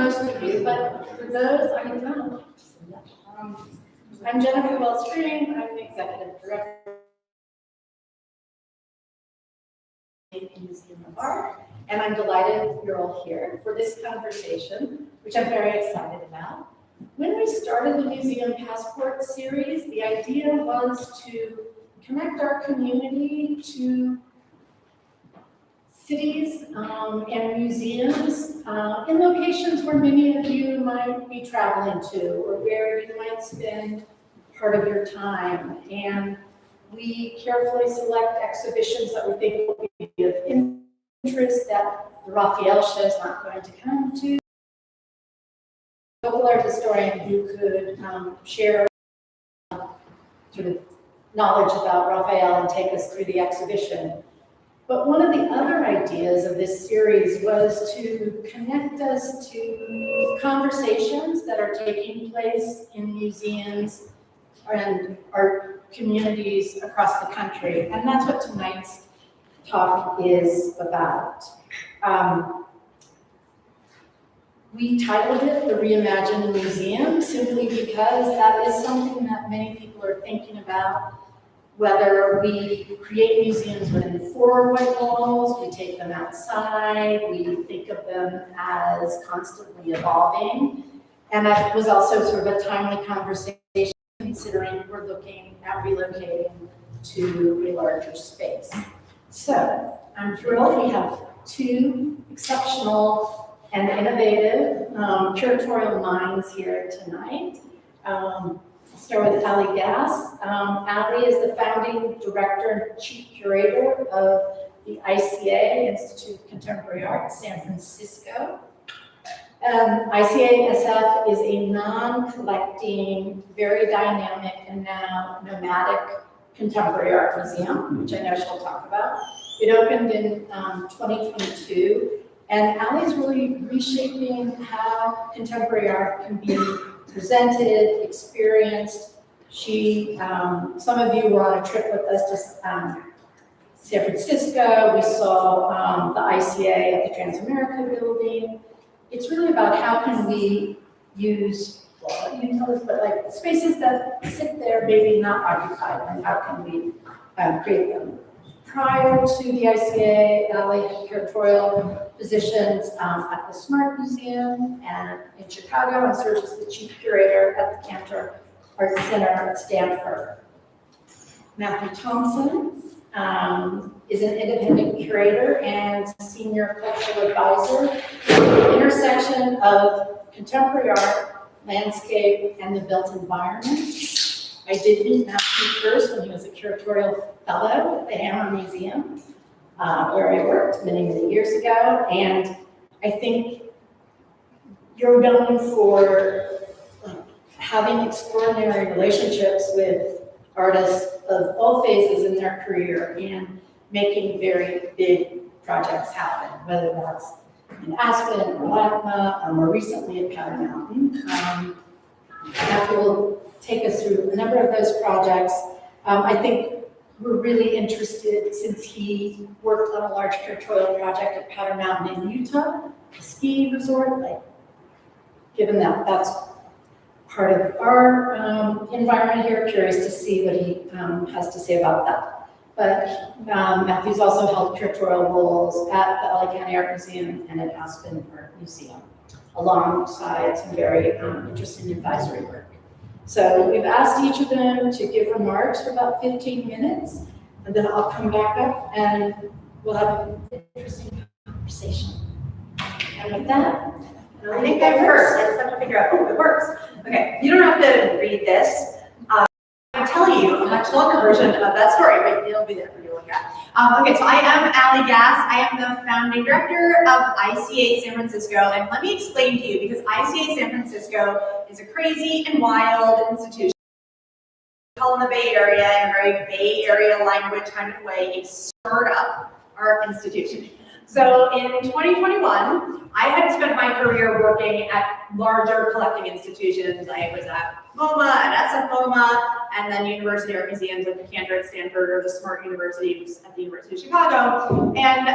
most of you, but for those I don't. I'm Jennifer Wellstream. I'm the Executive Director of the Museum of Art, and I'm delighted you're all here for this conversation, which I'm very excited about. When we started the Museum Passport series, the idea was to connect our community to cities and museums in locations where many of you might be traveling to or where you might spend part of your time. And we carefully select exhibitions that we think will be of interest that the Raphael show is not going to come to. A local art historian who could share sort of knowledge about Raphael and take us through the exhibition. But one of the other ideas of this series was to connect us to conversations that are taking place in museums and art communities across the country. And that's what tonight's talk is about. We titled it the Reimagined Museum simply because that is something that many people are thinking about. Whether we create museums within four white walls, we take them outside, we think of them as constantly evolving. And that was also sort of a timely conversation considering we're looking at relocating to a larger space. So I'm thrilled we have two exceptional and innovative curatorial minds here tonight. I'll start with Ali Gass. Ali is the founding director and chief curator of the ICA, Institute of Contemporary Art, San Francisco. ICA-SF is a non-collecting, very dynamic, and now nomadic contemporary art museum, which I know she'll talk about. It opened in 2022, and Ali is really reshaping how contemporary art can be presented, experienced. Some of you were on a trip with us to San Francisco. We saw the ICA at the Transamerica building. It's really about how can we use, well, you know this, but like spaces that sit there, maybe not occupied, and how can we create them. Prior to the ICA, Ali had curatorial positions at the Smart Museum and in Chicago, and serves as the chief curator at the Cantor Art Center at Stanford. Matthew Thompson is an independent curator and senior cultural advisor at the intersection of contemporary art, landscape, and the built environment. I did meet Matthew first when he was a curatorial fellow at the Hammer Museum, where I worked many, many years ago. And I think you're known for having extraordinary relationships with artists of all phases in their career and making very big projects happen, whether that's in Aspen or LACMA, or more recently at Powder Mountain. Matthew will take us through a number of those projects. I think we're really interested, since he worked on a large curatorial project at Powder Mountain in Utah, a ski resort, like, given that that's part of our environment here, curious to see what he has to say about that. But Matthew's also held curatorial roles at the LA County Art Museum and at Aspen Art Museum, alongside some very interesting advisory work. So we've asked each of them to give remarks for about 15 minutes, and then I'll come back up and we'll have an interesting conversation. And with that, I think that first, I just have to figure out, oh, it works. Okay, you don't have to read this. I'll tell you a much longer version of that story, but it'll be there for you to look at. Okay, so I am Ali Gass. I am the founding director of ICA San Francisco, and let me explain to you, because ICA San Francisco is a crazy and wild institution. We call in the Bay Area, in a very Bay Area language kind of way, a stirred up art institution. So in 2021, I had spent my career working at larger collecting institutions. I was at MoMA, at SVMoA, and then University Art Museums at the Cantor at Stanford, or the Smart University at the University of Chicago. And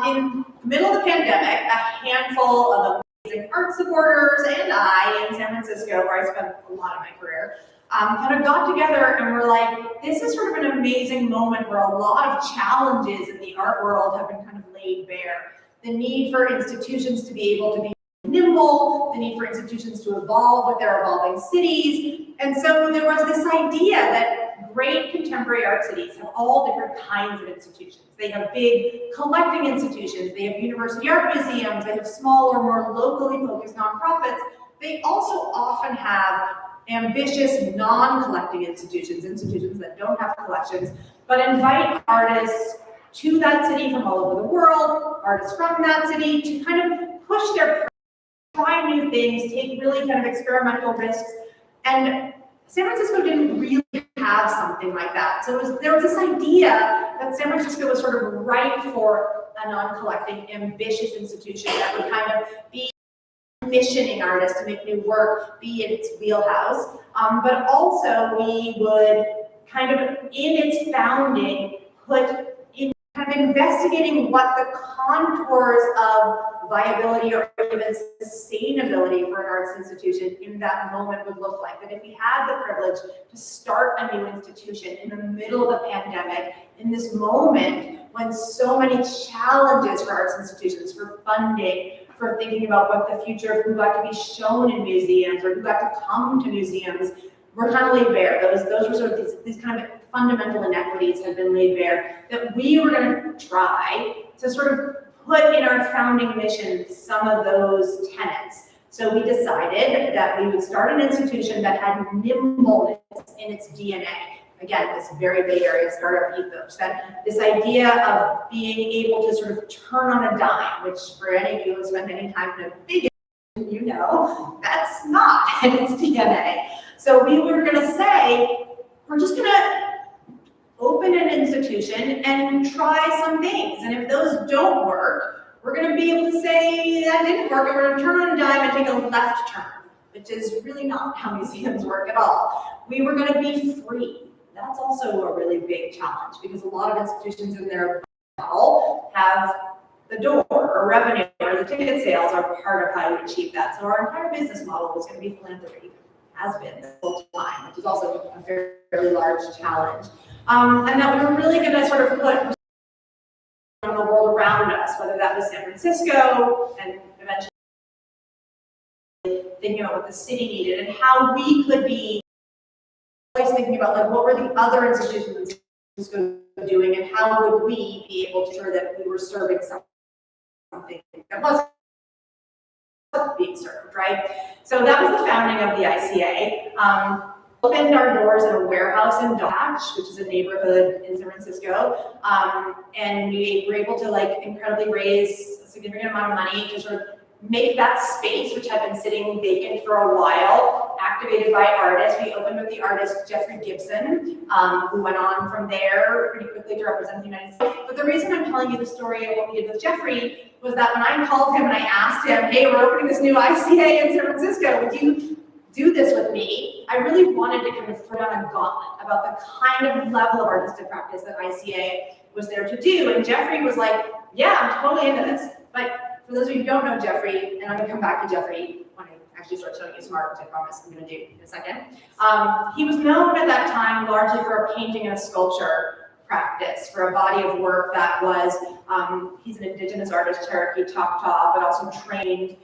in the middle of the pandemic, a handful of amazing art supporters and I in San Francisco, where I spent a lot of my career, kind of got together and we're like, this is sort of an amazing moment where a lot of challenges in the art world have been kind of laid bare. The need for institutions to be able to be nimble, the need for institutions to evolve with their evolving cities. And so there was this idea that great contemporary art cities have all different kinds of institutions. They have big collecting institutions, they have university art museums, they have smaller, more locally focused nonprofits. They also often have ambitious non-collecting institutions, institutions that don't have collections, but invite artists to that city from all over the world, artists from that city, to kind of push their, try new things, take really kind of experimental risks. And San Francisco didn't really have something like that. So there was this idea that San Francisco was sort of ripe for a non-collecting, ambitious institution that would kind of be missioning artists to make new work, be in its wheelhouse. But also we would kind of, in its founding, put in kind of investigating what the contours of viability or even sustainability for an arts institution in that moment would look like. That if we had the privilege to start a new institution in the middle of the pandemic, in this moment when so many challenges for arts institutions, for funding, for thinking about what the future of who got to be shown in museums or who got to come to museums, were kind of laid bare. Those were sort of these kind of fundamental inequities had been laid bare, that we were going to try to sort of put in our founding mission some of those tenets. So we decided that we would start an institution that had nimbleness in its DNA. Again, this very Bay Area startup ethos, that this idea of being able to sort of turn on a dime, which for any of you who spent any time in a big institution, you know, that's not in its DNA. So we were going to say, we're just going to open an institution and try some things. And if those don't work, we're going to be able to say that didn't work, and we're going to turn on a dime and take a left turn, which is really not how museums work at all. We were going to be free. That's also a really big challenge, because a lot of institutions in their model have the door or revenue or the ticket sales are part of how you achieve that. So our entire business model was going to be philanthropy, has been the whole time, which is also a fairly large challenge. And that we were really going to sort of put on the world around us, whether that was San Francisco and eventually thinking about what the city needed and how we could be always thinking about, like, what were the other institutions in San Francisco doing and how would we be able to ensure that we were serving something that wasn't being served, right? So that was the founding of the ICA. Opened our doors in a warehouse in Dodge, which is a neighborhood in San Francisco, and we were able to, like, incredibly raise a significant amount of money to sort of make that space, which had been sitting vacant for a while, activated by artists. We opened with the artist Jeffrey Gibson, who went on from there pretty quickly to represent the United States. But the reason I'm telling you the story of what we did with Jeffrey was that when I called him and I asked him, hey, we're opening this new ICA in San Francisco, would you do this with me? I really wanted to kind of throw down a gauntlet about the kind of level of artistic practice that ICA was there to do. And Jeffrey was like, yeah, I'm totally into this. But for those of you who don't know Jeffrey, and I'm going to come back to Jeffrey when I actually start showing you smart, which I promise I'm going to do in a second. He was known at that time largely for a painting and a sculpture practice, for a body of work that was, he's an indigenous artist, Cherokee Choctaw, but also trained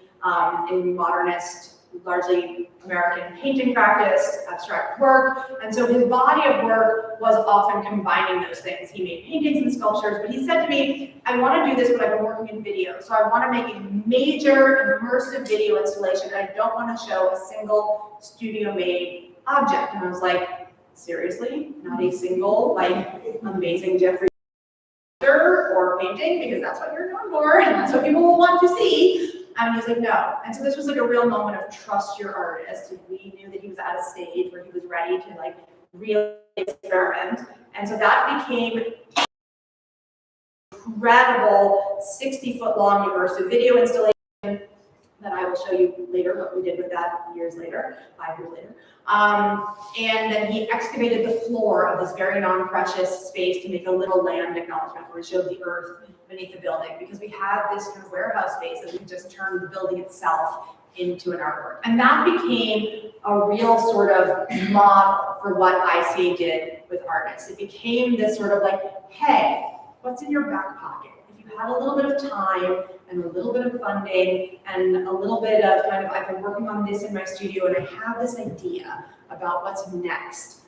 in modernist, largely American painting practice, abstract work. And so his body of work was often combining those things. He made paintings and sculptures, but he said to me, I want to do this, but I've been working in video. So I want to make a major immersive video installation. And I don't want to show a single studio-made object. And I was like, seriously? Not a single, like, amazing Jeffrey or painting? Because that's what you're known for, and that's what people will want to see. And he was like, no. And so this was like a real moment of trust your artist. We knew that he was at a stage where he was ready to, like, really experiment. And so that became incredible 60-foot long immersive video installation. that I will show you later what we did with that years later, 5 years later. And then he excavated the floor of this very non-precious space to make a little land acknowledgement where it showed the earth beneath the building, because we had this kind of warehouse space that we just turned the building itself into an artwork. And that became a real sort of model for what ICA did with artists. It became this sort of like, hey, what's in your back pocket? If you had a little bit of time and a little bit of funding and a little bit of kind of, I've been working on this in my studio and I have this idea about what's next,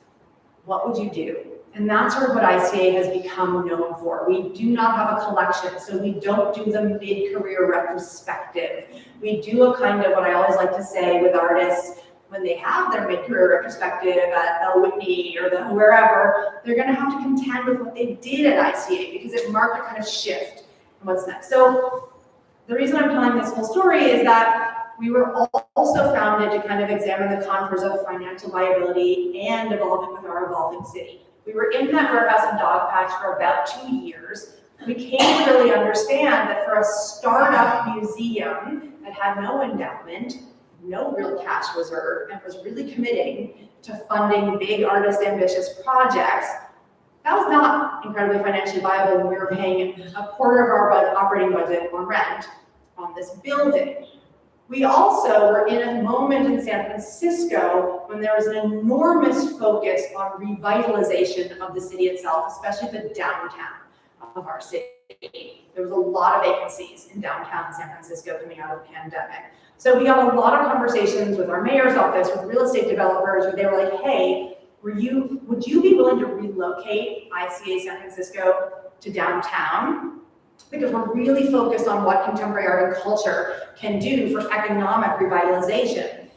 what would you do? And that's sort of what ICA has become known for. We do not have a collection, so we don't do the mid-career retrospective. We do a kind of what I always like to say with artists, when they have their mid-career retrospective at the Whitney or the wherever, they're gonna have to contend with what they did at ICA because it marked a kind of shift in what's next. So the reason I'm telling this whole story is that we were also founded to kind of examine the contours of financial viability and evolving with our evolving city. We were in that warehouse and dog patch for about 2 years. We came to really understand that for a startup museum that had no endowment, no real cash reserve, and was really committing to funding big artist ambitious projects, that was not incredibly financially viable when we were paying a quarter of our operating budget on rent on this building. We also were in a moment in San Francisco when there was an enormous focus on revitalization of the city itself, especially the downtown of our city. There was a lot of vacancies in downtown San Francisco coming out of the pandemic. So we got a lot of conversations with our mayor's office, with real estate developers, where they were like, hey, would you be willing to relocate ICA San Francisco to downtown? Because we're really focused on what contemporary art and culture can do for economic revitalization.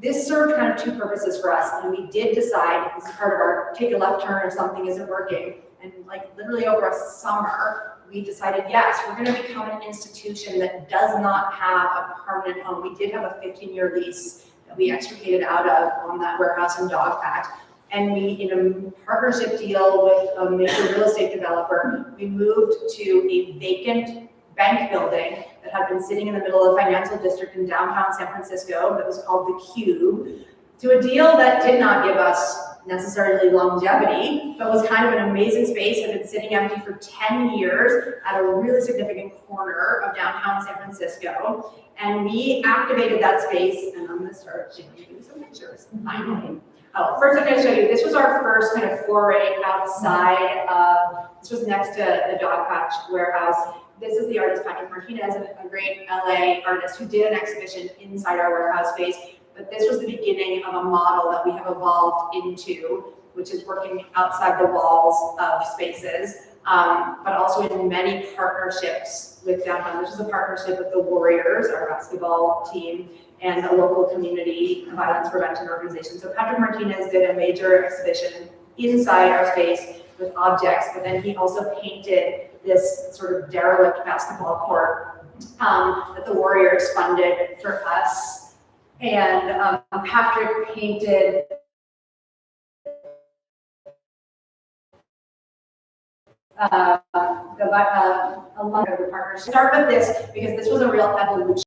This served kind of 2 purposes for us, and we did decide, this is part of our take a left turn if something isn't working, and like literally over a summer, we decided, yes, we're gonna become an institution that does not have a permanent home. We did have a 15-year lease that we extricated out of on that warehouse and dog patch. And we, in a partnership deal with a major real estate developer, we moved to a vacant bank building that had been sitting in the middle of the financial district in downtown San Francisco that was called the Cube, to a deal that did not give us necessarily longevity, but was kind of an amazing space. It had been sitting empty for 10 years at a really significant corner of downtown San Francisco. And we activated that space, and I'm gonna start showing you some pictures. Oh, first I'm going to show you, this was our first kind of foray outside of, this was next to the dog patch warehouse. This is the artist Patrick Martinez, a great LA artist who did an exhibition inside our warehouse space. But this was the beginning of a model that we have evolved into, which is working outside the walls of spaces, but also in many partnerships with downtown. This is a partnership with the Warriors, our basketball team, and a local community violence prevention organization. So Patrick Martinez did a major exhibition inside our space with objects, but then he also painted this sort of derelict basketball court that the Warriors funded for us. And Patrick painted a lot of the partnership. Start with this because this was a real evolution.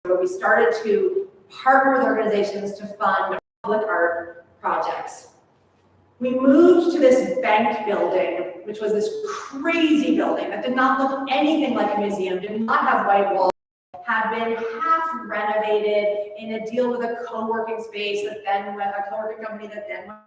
Where we started to partner with organizations to fund public art projects. We moved to this bank building, which was this crazy building that did not look anything like a museum, did not have white walls, had been half renovated in a deal with a co-working space that then went, a co-working company that then went,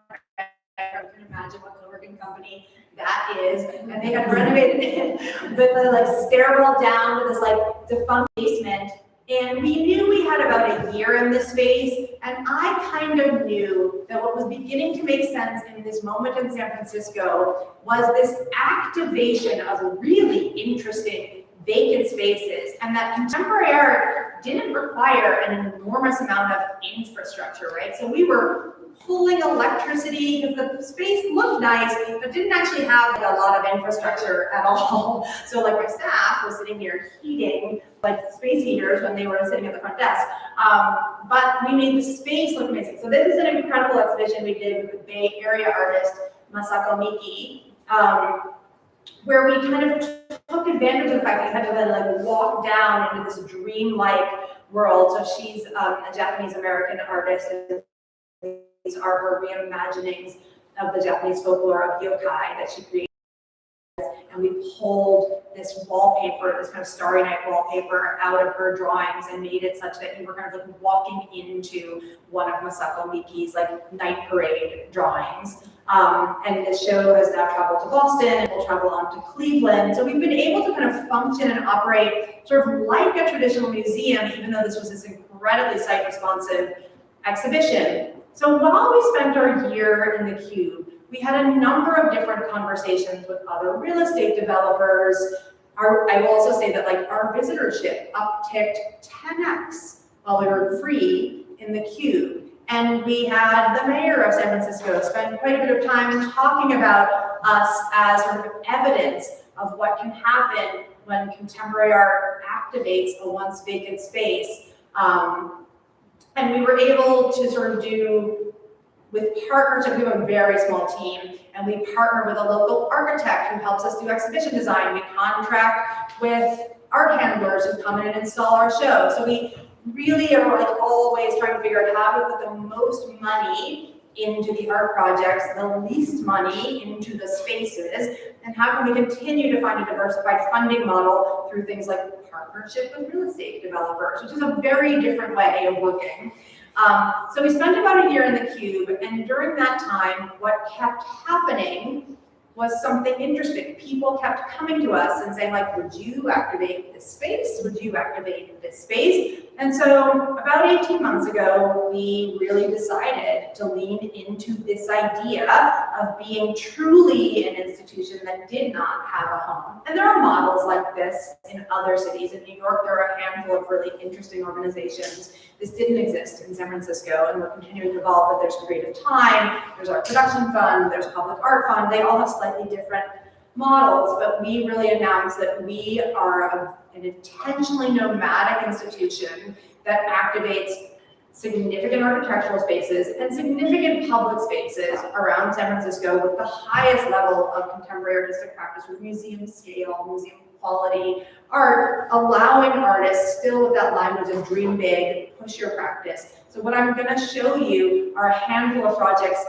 you can imagine what co-working company that is, and they had renovated it with the like stairwell down to this like defunct basement. And we knew we had about a year in this space, and I kind of knew that what was beginning to make sense in this moment in San Francisco was this activation of really interesting vacant spaces, and that contemporary art didn't require an enormous amount of infrastructure, right? So we were pulling electricity because the space looked nice, but didn't actually have a lot of infrastructure at all. So like my staff was sitting here heating like space heaters when they were sitting at the front desk. But we made the space look amazing. So this is an incredible exhibition we did with the Bay Area artist Masako Miki, where we kind of took advantage of the fact that we had to then like walk down into this dreamlike world. So she's a Japanese-American artist, and these are her reimaginings of the Japanese folklore of yokai that she created. And we pulled this wallpaper, this kind of Starry Night wallpaper, out of her drawings and made it such that you were kind of like walking into one of Masako Miki's like night parade drawings. And this show has now traveled to Boston and will travel on to Cleveland. So we've been able to kind of function and operate sort of like a traditional museum, even though this was this incredibly site-responsive exhibition. So while we spent our year in the Cube, we had a number of different conversations with other real estate developers. I will also say that like our visitorship upticked 10x while we were free in the Cube. And we had the mayor of San Francisco spend quite a bit of time talking about us as sort of evidence of what can happen when contemporary art activates a once vacant space. And we were able to sort of do, with partnership, we have a very small team, and we partner with a local architect who helps us do exhibition design. We contract with art handlers who come in and install our show. So we really are like always trying to figure out how to put the most money into the art projects, the least money into the spaces, and how can we continue to find a diversified funding model through things like partnership with real estate developers, which is a very different way of working. So we spent about a year in the Cube, and during that time, what kept happening was something interesting. People kept coming to us and saying, like, would you activate this space? Would you activate this space? And so about 18 months ago, we really decided to lean into this idea of being truly an institution that did not have a home. And there are models like this in other cities. In New York, there are a handful of really interesting organizations. This didn't exist in San Francisco, and we're continuing to evolve, but there's Creative Time, there's our production fund, there's Public Art Fund. They all have slightly different models, but we really announced that we are an intentionally nomadic institution that activates significant architectural spaces and significant public spaces around San Francisco with the highest level of contemporary artistic practice, with museum scale, museum quality art, allowing artists still with that language of dream big, push your practice. So what I'm gonna show you are a handful of projects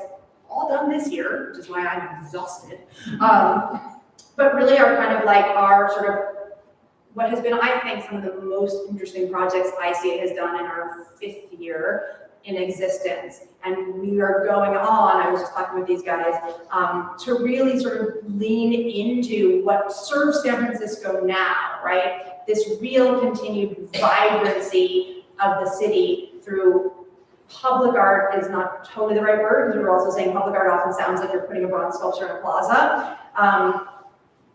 all done this year, which is why I'm exhausted, but really are kind of like our sort of, what has been, I think, some of the most interesting projects ICA has done in our 5th year in existence. And we are going on, I was just talking with these guys, to really sort of lean into what serves San Francisco now, right? This real continued vibrancy of the city through public art is not totally the right word, because we're also saying public art often sounds like you're putting a bronze sculpture in a plaza.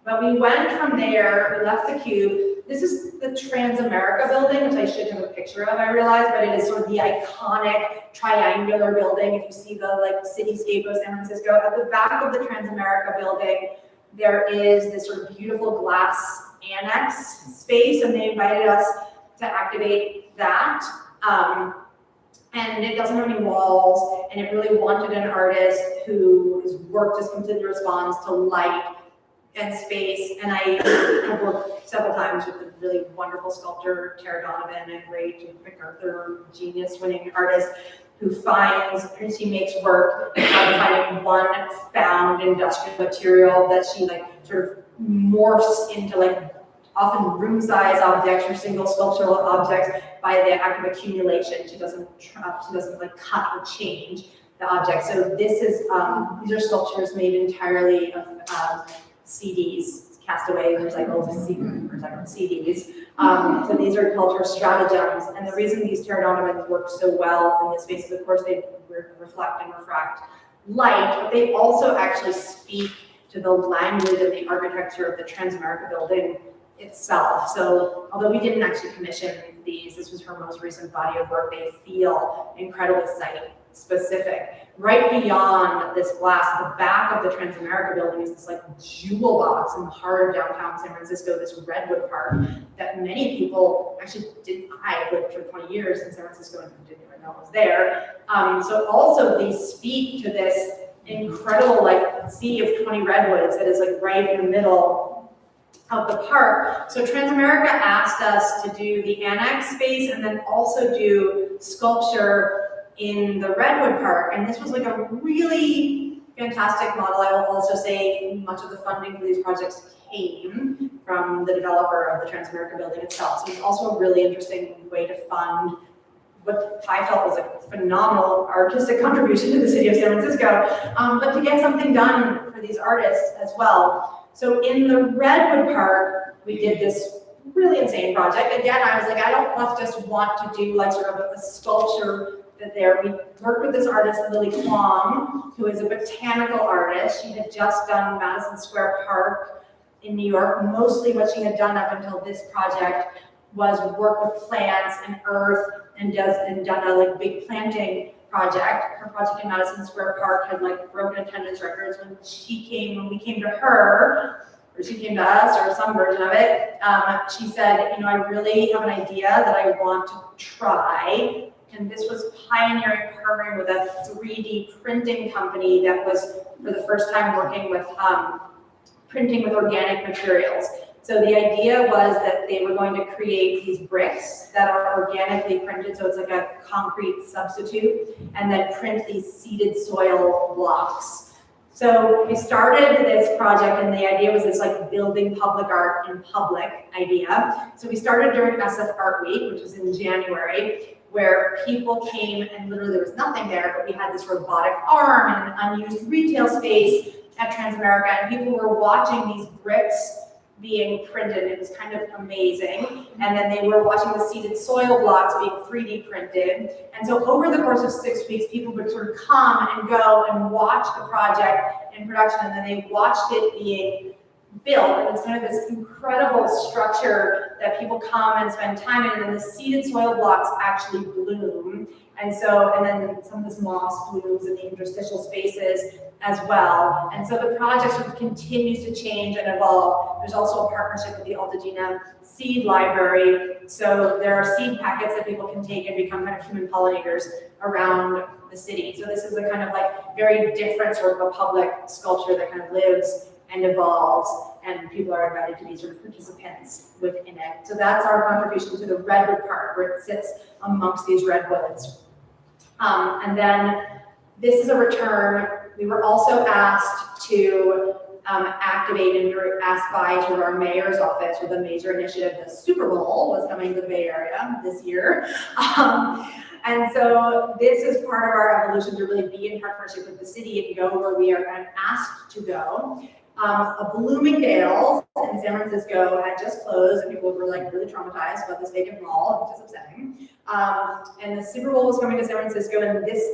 But we went from there, we left the Cube. This is the Transamerica building, which I should have a picture of, I realize, but it is sort of the iconic triangular building. If you see the like cityscape of San Francisco, at the back of the Transamerica building, there is this sort of beautiful glass annex space, and they invited us to activate that. And it doesn't have any walls, and it really wanted an artist whose work just completely responds to light and space. And I have worked several times with the really wonderful sculptor Tara Donovan, a great MacArthur genius-winning artist who she makes work out of finding one found industrial material that she like sort of morphs into like often room-size objects or single sculptural objects by the act of accumulation. She doesn't like cut or change the object. So this is these are sculptures made entirely of CDs, castaway recycled CDs. So these are called her stratagems, and the reason these Tara Donovans work so well in this space is, of course, they reflect and refract light, but they also actually speak to the language and the architecture of the Transamerica building itself. So although we didn't actually commission these, this was her most recent body of work, they feel incredibly site-specific. Right beyond this glass, the back of the Transamerica building is this like jewel box in the heart of downtown San Francisco, this redwood park that many people actually didn't. I lived for 20 years in San Francisco and didn't even know it was there. So also they speak to this incredible like sea of 20 redwoods that is like right in the middle of the park. So Transamerica asked us to do the annex space and then also do sculpture in the Redwood Park. And this was like a really fantastic model. I will also say much of the funding for these projects came from the developer of the Transamerica building itself. So it's also a really interesting way to fund what I felt was a phenomenal artistic contribution to the city of San Francisco, but to get something done for these artists as well. So in the Redwood Park, we did this really insane project. Again, I was like, I don't just want to do like sort of a sculpture there. We worked with this artist, Lily Kwong, who is a botanical artist. She had just done Madison Square Park in New York. Mostly what she had done up until this project was work with plants and earth and done a like big planting project. Her project in Madison Square Park had like broken attendance records. When we came to her, or she came to us, or some version of it, she said, you know, I really have an idea that I want to try. And this was pioneering partnering with a 3D printing company that was for the first time working with printing with organic materials. So the idea was that they were going to create these bricks that are organically printed, so it's like a concrete substitute, and then print these seeded soil blocks. So we started this project, and the idea was this like building public art in public idea. So we started during SF Art Week, which was in January, where people came and literally there was nothing there, but we had this robotic arm and an unused retail space at Transamerica, and people were watching these bricks being printed. It was kind of amazing. And then they were watching the seeded soil blocks being 3D printed. And so over the course of 6 weeks, people would sort of come and go and watch the project in production, and then they watched it being built. And it's kind of this incredible structure that people come and spend time in, and then the seeded soil blocks actually bloom. And then some of this moss blooms in the interstitial spaces as well. And so the project sort of continues to change and evolve. There's also a partnership with the Altadena Seed Library. So there are seed packets that people can take and become kind of human pollinators around the city. So this is a kind of like very different sort of a public sculpture that kind of lives and evolves, and people are invited to be sort of participants within it. So that's our contribution to the Redwood Park, where it sits amongst these redwoods. And then this is a return. We were also asked to activate, and we were asked by sort of our mayor's office with a major initiative. The Super Bowl was coming to the Bay Area this year. And so this is part of our evolution to really be in partnership with the city and go where we are kind of asked to go. A Bloomingdale's in San Francisco had just closed, and people were like really traumatized about this vacant mall, which is upsetting. And the Super Bowl was coming to San Francisco, and this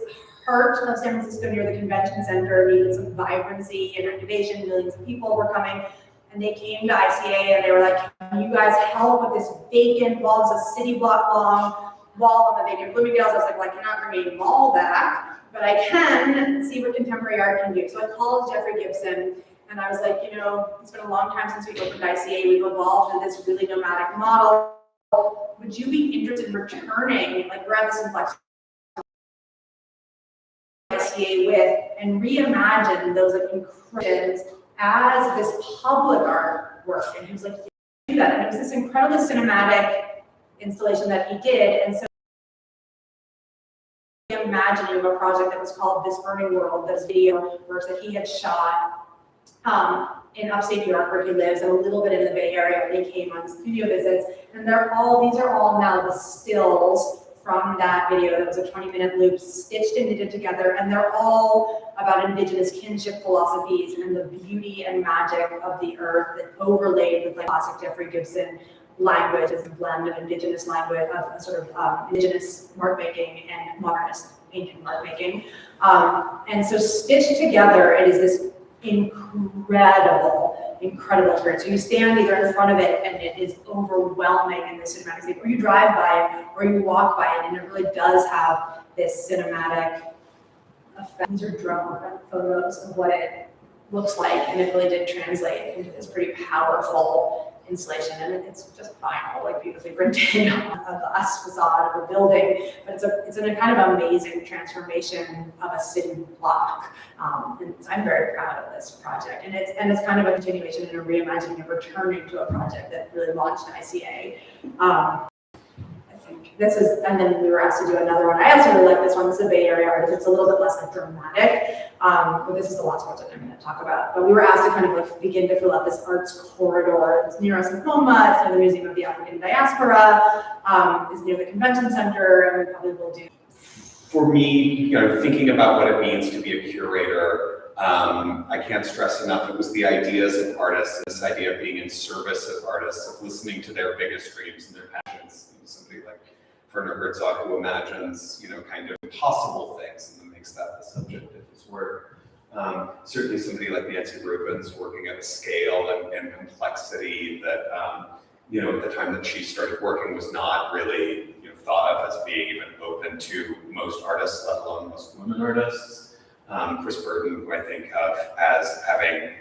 heart of San Francisco near the convention center needed some vibrancy and activation. Millions of people were coming, and they came to ICA and they were like, can you guys help with this vacant wall? It's a city block long wall on the vacant Bloomingdale's. I was like, well, I cannot bring a mall back, but I can see what contemporary art can do. So I called Jeffrey Gibson, and I was like, you know, it's been a long time since we opened ICA. We've evolved into this really nomadic model. Would you be interested in returning, like we're at this inflection ICA with, and reimagine those like incursions as this public art work? And he was like, do that. And it was this incredibly cinematic installation that he did. And so imagining of a project that was called This Burning World, those video works that he had shot in upstate New York where he lives, and a little bit in the Bay Area when he came on studio visits. And these are all now the stills from that video. That was a 20-minute loop stitched and knitted together, and they're all about indigenous kinship philosophies and the beauty and magic of the earth that overlaid with like classic Jeffrey Gibson language as a blend of indigenous language, of sort of indigenous mark making and modernist painting mark making. And so stitched together, it is this incredible experience. So you stand either in front of it and it is overwhelming in this cinematic scene, or you drive by it, or you walk by it, and it really does have this cinematic effect. These are drone photos of what it looks like, and it really did translate into this pretty powerful installation, and it's just vinyl, like beautifully printed on a glass facade of a building, but it's a kind of amazing transformation of a city block, and I'm very proud of this project, and it's kind of a continuation and a reimagining of returning to a project that really launched ICA. I think this is, and then we were asked to do another one. I also really like this one. This is a Bay Area artist. It's a little bit less like dramatic, but this is the last project I'm going to talk about. But we were asked to kind of like begin to fill out this arts corridor. It's near SVMoA. It's near the Museum of the African Diaspora. It's near the convention center, and we probably will do. For me, thinking about what it means to be a curator, I can't stress enough, it was the ideas of artists, this idea of being in service of artists, of listening to their biggest dreams and their passions. Somebody like Werner Herzog, who imagines, kind of impossible things, and then makes that the subject of his work. Certainly somebody like Nancy Rubin's working at a scale and complexity that, at the time that she started working was not really thought of as being even open to most artists, let alone most women artists. Chris Burton, who I think of as having,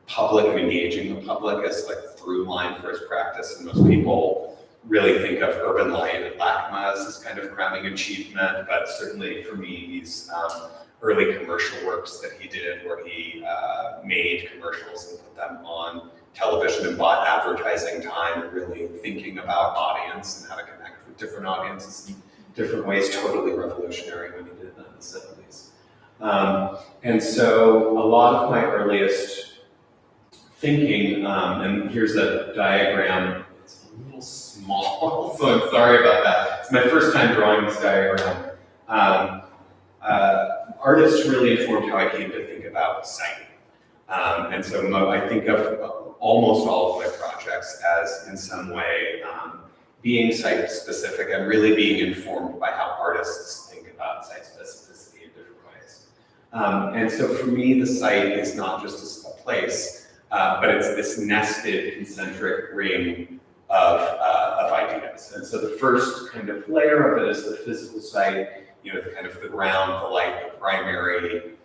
public and engaging the public as like the through line for his practice, and most people really think of urban light and LACMA as this kind of crowning achievement, but certainly for me, these early commercial works that he did where he made commercials and put them on television and bought advertising time, and really thinking about audience and how to connect with different audiences in different ways, totally revolutionary when he did that in the 70s. And so a lot of my earliest thinking, and here's a diagram, it's a little small, so I'm sorry about that. It's my first time drawing this diagram. Artists really informed how I came to think about site. And so I think of almost all of my projects as in some way being site specific and really being informed by how artists think about site specificity in different ways. And so for me, the site is not just a place, but it's this nested concentric ring of ideas. And so the first kind of layer of it is the physical site, the kind of the ground, the light, the primary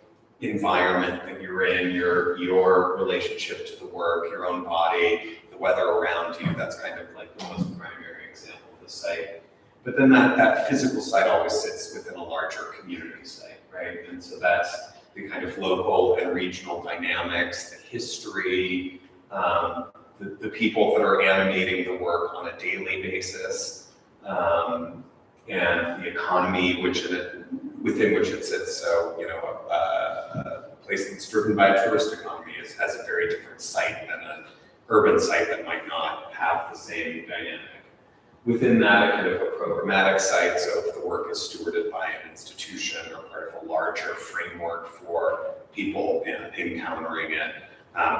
environment that you're in, your relationship to the work, your own body, the weather around you. That's kind of like the most primary example of the site. But then that physical site always sits within a larger community site, right? And so that's the kind of local and regional dynamics, the history, the people that are animating the work on a daily basis, and the economy within which it sits. So, a place that's driven by a tourist economy has a very different site than an urban site that might not have the same dynamic. Within that, a kind of a programmatic site, so if the work is stewarded by an institution or part of a larger framework for people encountering it,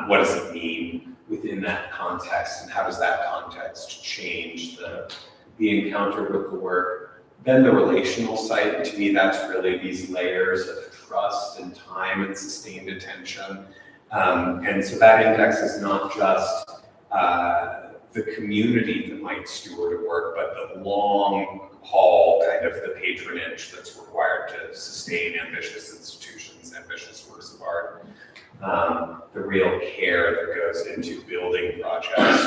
what does it mean within that context, and how does that context change the encounter with the work? Then the relational site, to me, that's really these layers of trust and time and sustained attention. And so that index is not just the community that might steward a work, but the long haul kind of the patronage that's required to sustain ambitious institutions, ambitious works of art. The real care that goes into building projects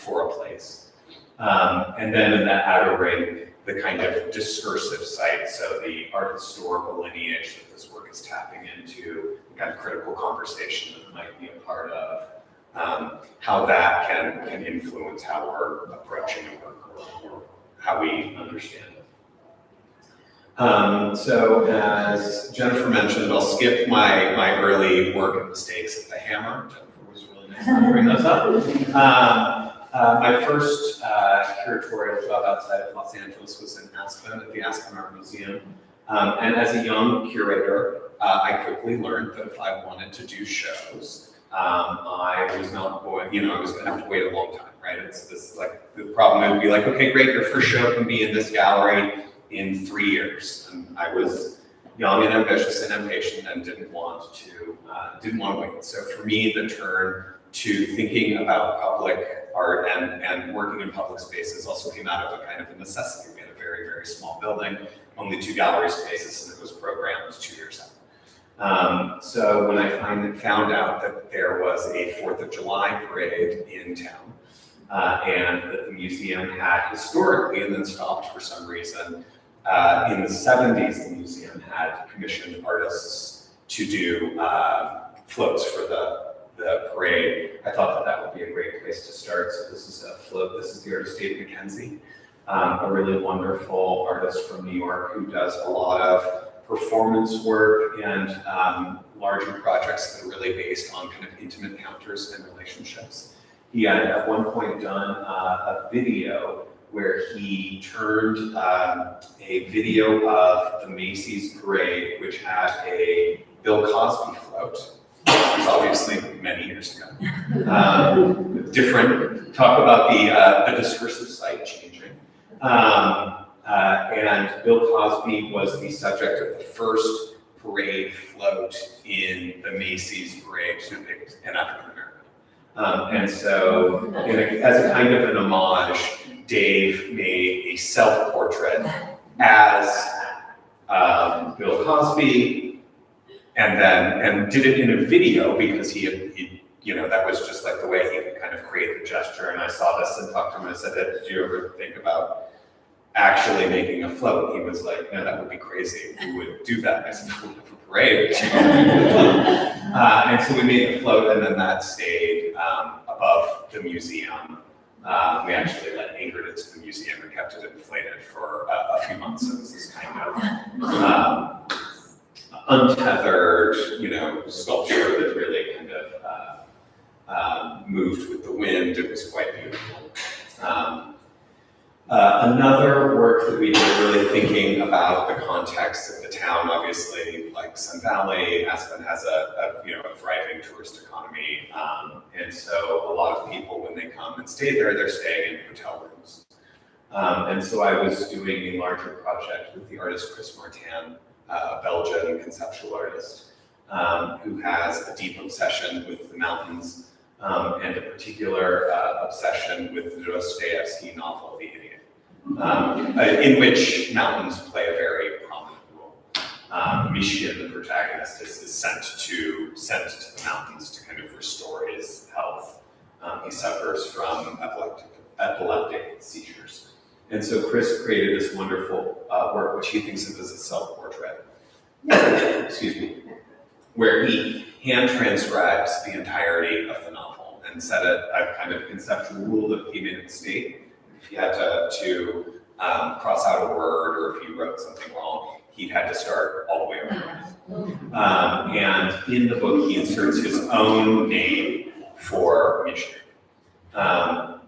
for a place. And then in that outer ring, the kind of discursive site, so the art historical lineage that this work is tapping into, the kind of critical conversation that it might be a part of, how that can influence how we're approaching a work or how we understand it. So as Jennifer mentioned, I'll skip my early work and mistakes at the Hammer. Jennifer was really nice to bring those up. My first curatorial job outside of Los Angeles was in Aspen at the Aspen Art Museum. And as a young curator, I quickly learned that if I wanted to do shows, I was not going, I was going to have to wait a long time, right? It's this like, the problem would be like, okay, great, your first show can be in this gallery in 3 years. And I was young and ambitious and impatient and didn't want to wait. So for me, the turn to thinking about public art and working in public spaces also came out of a kind of a necessity. We had a very, very small building, only 2 gallery spaces, and it was programmed 2 years So when I found out that there was a 4th of July parade in town, and that the museum had historically, and then stopped for some reason, in the 70s, the museum had commissioned artists to do floats for the parade. I thought that that would be a great place to start. So this is a float. This is the artist Dave McKenzie, a really wonderful artist from New York who does a lot of performance work and larger projects that are really based on kind of intimate encounters and relationships. He had at one point done a video where he turned a video of the Macy's parade, which had a Bill Cosby float. This was obviously many years ago. Different, talk about the discursive site changing. And Bill Cosby was the subject of the first parade float in the Macy's parade to depict an African American. And so, as a kind of an homage, Dave made a self-portrait as Bill Cosby, and did it in a video because he that was just like the way he could kind of create the gesture. And I saw this and talked to him and I said, "Did you ever think about actually making a float?" He was like, "No, that would be crazy. Who would do that?" I said, "We have a parade." And so we made the float, and then that stayed above the museum. We actually anchored it to the museum and kept it inflated for a few months. So it was this kind of untethered, sculpture that really kind of moved with the wind. It was quite beautiful. Another work that we did, really thinking about the context of the town. Obviously, like Sun Valley, Aspen has a thriving tourist economy, and so a lot of people, when they come and stay there, they're staying in hotel rooms. And so I was doing a larger project with the artist Chris Martin, a Belgian conceptual artist, who has a deep obsession with the mountains, and a particular obsession with the Dostoevsky novel, The Idiot, in which mountains play a very prominent role. Mishian, the protagonist, is sent to the mountains to kind of restore his health. He suffers from epileptic seizures. And so Chris created this wonderful work, which he thinks of as a self-portrait, excuse me, where he hand transcribes the entirety of the novel and set a kind of conceptual rule that if he made a mistake, if he had to cross out a word, or if he wrote something wrong, he had to start all the way over. And in the book, he inserts his own name for Mishian.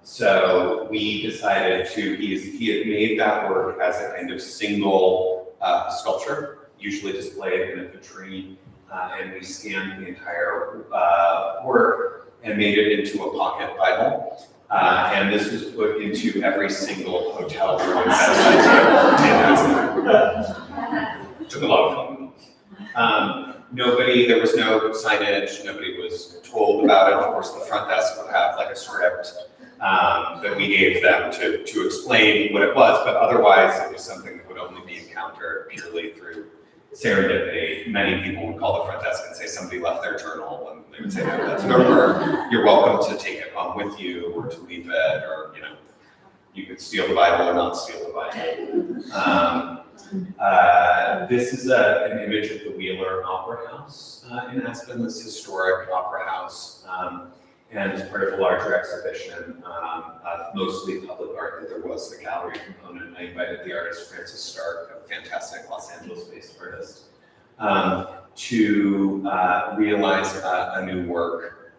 So we decided he had made that work as a kind of single sculpture, usually displayed in a vitrine, and we scanned the entire work and made it into a pocket Bible. And this was put into every single hotel room Took a lot of fun. There was no signage, nobody was told about it. Of course, the front desk would have like a script that we gave them to explain what it was, but otherwise it was something that would only be encountered purely through serendipity. Many people would call the front desk and say somebody left their journal, and they would say, "No, that's over. You're welcome to take it home with you, or to leave it, or you could steal the Bible or not steal the Bible." This is an image of the Wheeler Opera House in Aspen, this historic opera house, and as part of a larger exhibition, mostly public art, that there was a gallery component. I invited the artist Francis Stark, a fantastic Los Angeles-based artist, to realize a new work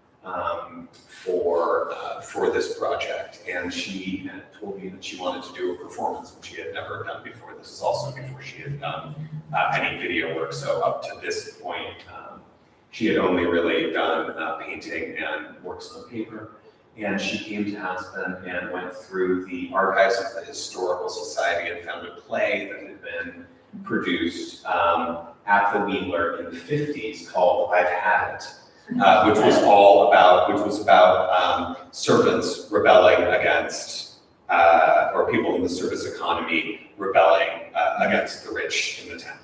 for this project. And she had told me that she wanted to do a performance, which she had never done before. This is also before she had done any video work. So up to this point, she had only really done painting and works on paper. And she came to Aspen and went through the archives of the Historical Society and found a play that had been produced at the Wheeler in the 50s called I've Had It, which was about servants rebelling against, or people in the service economy rebelling against the rich in the town.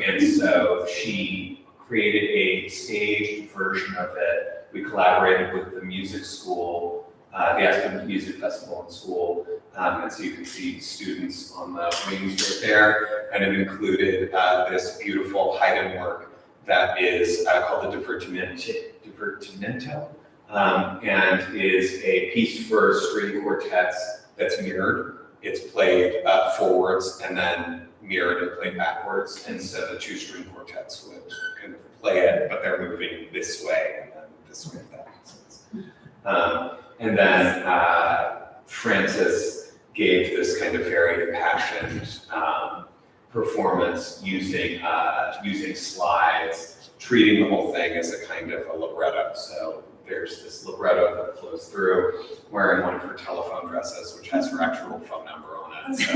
And so she created a staged version of it. We collaborated with the music school, the Aspen Music Festival and School, and so you can see students on the wings right there, and it included this beautiful Haydn work that is called the Divertimento, and is a piece for string quartets that's mirrored. It's played forwards and then mirrored and played backwards, and so the two string quartets would kind of play it, but they're moving this way and then this way, if that makes sense. And then Francis gave this kind of very impassioned performance using slides, treating the whole thing as a kind of a libretto. So there's this libretto that flows through, wearing one of her telephone dresses, which has her actual phone number on it. So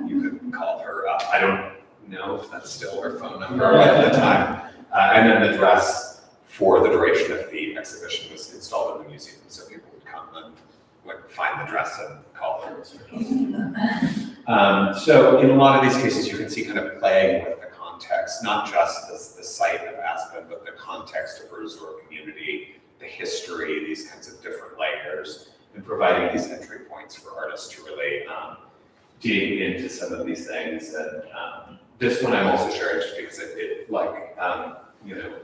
you could call her up. I don't know if that's still her phone number at the time. And then the dress for the duration of the exhibition was installed in the museum, so people would come and find the dress and call her. So in a lot of these cases, you can see kind of playing with the context, not just the site of Aspen, but the context of a resort community, the history, these kinds of different layers, and providing these entry points for artists to really dig into some of these things. And this one I'm also sharing just because it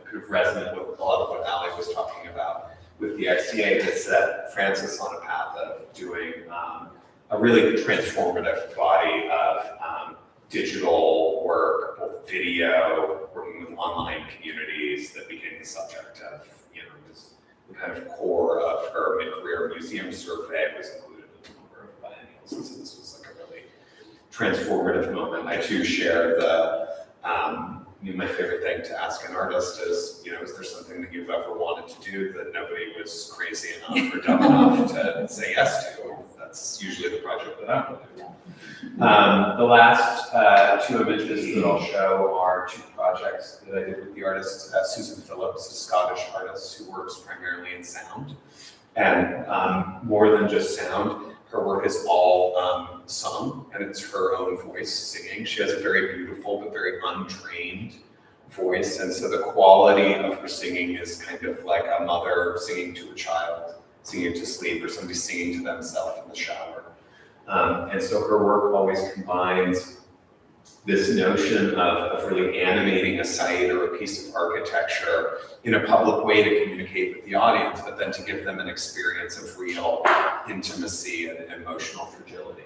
could resonate with a lot of what Ali was talking about with the ICA, that set Francis on a path of doing a really transformative body of digital work, both video, working with online communities that became the subject of, the kind of core of her mid-career museum survey was included in a number of biennials. And so this was like a really transformative moment. I too share the, my favorite thing to ask an artist is, is there something that you've ever wanted to do that nobody was crazy enough or dumb enough to say yes to? That's usually the project that I'm doing. The last two images that I'll show are two projects that I did with the artist Susan Phillips, a Scottish artist who works primarily in sound. And more than just sound, her work is all sung, and it's her own voice singing. She has a very beautiful but very untrained voice, and so the quality of her singing is kind of like a mother singing to a child, singing to sleep, or somebody singing to themselves in the shower. And so her work always combines this notion of really animating a site or a piece of architecture in a public way to communicate with the audience, but then to give them an experience of real intimacy and emotional fragility.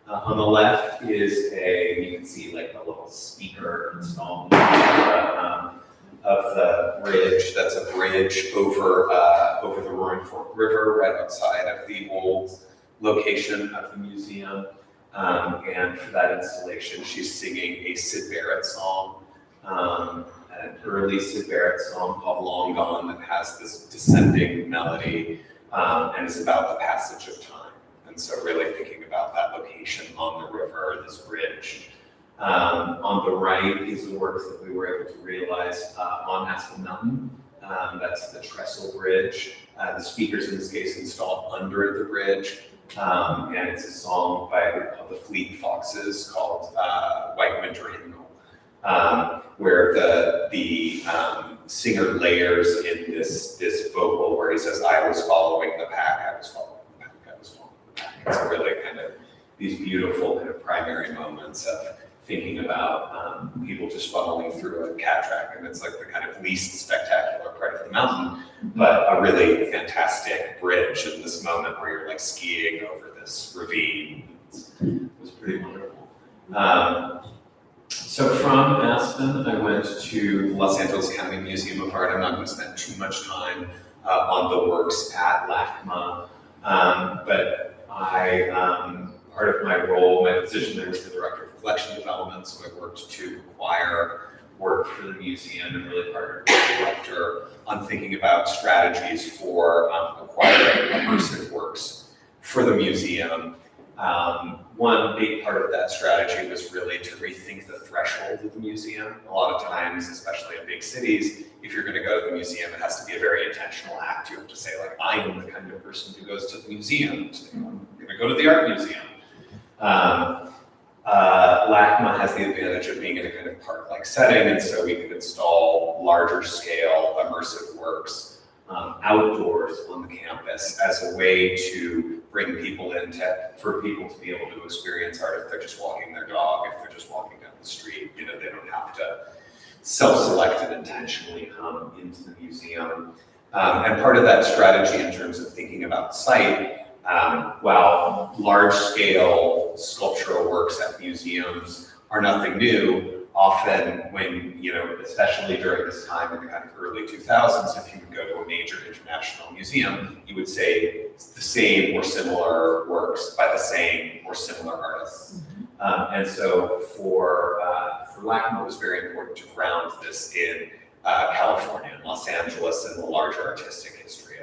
On the left is you can see like a little speaker installed of the bridge. That's a bridge over the Roaring Fork River, right outside of the old location of the museum. And for that installation, she's singing a Syd Barrett song, an early Syd Barrett song called Long Gone that has this descending melody and is about the passage of time. And so really thinking about that location on the river, this bridge. On the right is the works that we were able to realize on Aspen Mountain. That's the trestle bridge. The speakers in this case installed under the bridge. And it's a song by a group called the Fleet Foxes called White Winter Hymnal, where the singer layers in this vocal where he says, I was following the pack, I was following the pack, I was following the pack. It's really kind of these beautiful kind of primary moments of thinking about people just funneling through a cat track, and it's like the kind of least spectacular part of the mountain, but a really fantastic bridge in this moment where you're like skiing over this ravine. It was pretty wonderful. So from Aspen, I went to the Los Angeles County Museum of Art. I'm not going to spend too much time on the works at LACMA, but part of my role, my position there was the director of collection development, so I worked to acquire work for the museum and really partnered with the director on thinking about strategies for acquiring immersive works for the museum. One big part of that strategy was really to rethink the threshold of the museum. A lot of times, especially in big cities, if you're going to go to the museum, it has to be a very intentional act. You have to say, like, I am the kind of person who goes to the museum. I'm going to go to the art museum. LACMA has the advantage of being in a kind of park-like setting, and so we could install larger scale immersive works outdoors on the campus as a way to bring people in, for people to be able to experience art if they're just walking their dog, if they're just walking down the street. You know, they don't have to self-select and intentionally come into the museum. And part of that strategy in terms of thinking about site, while large-scale sculptural works at museums are nothing new, often when, you know, especially during this time in the kind of early 2000s, if you would go to a major international museum, you would say the same or similar works by the same or similar artists. And so for LACMA, it was very important to ground this in California and Los Angeles and the larger artistic history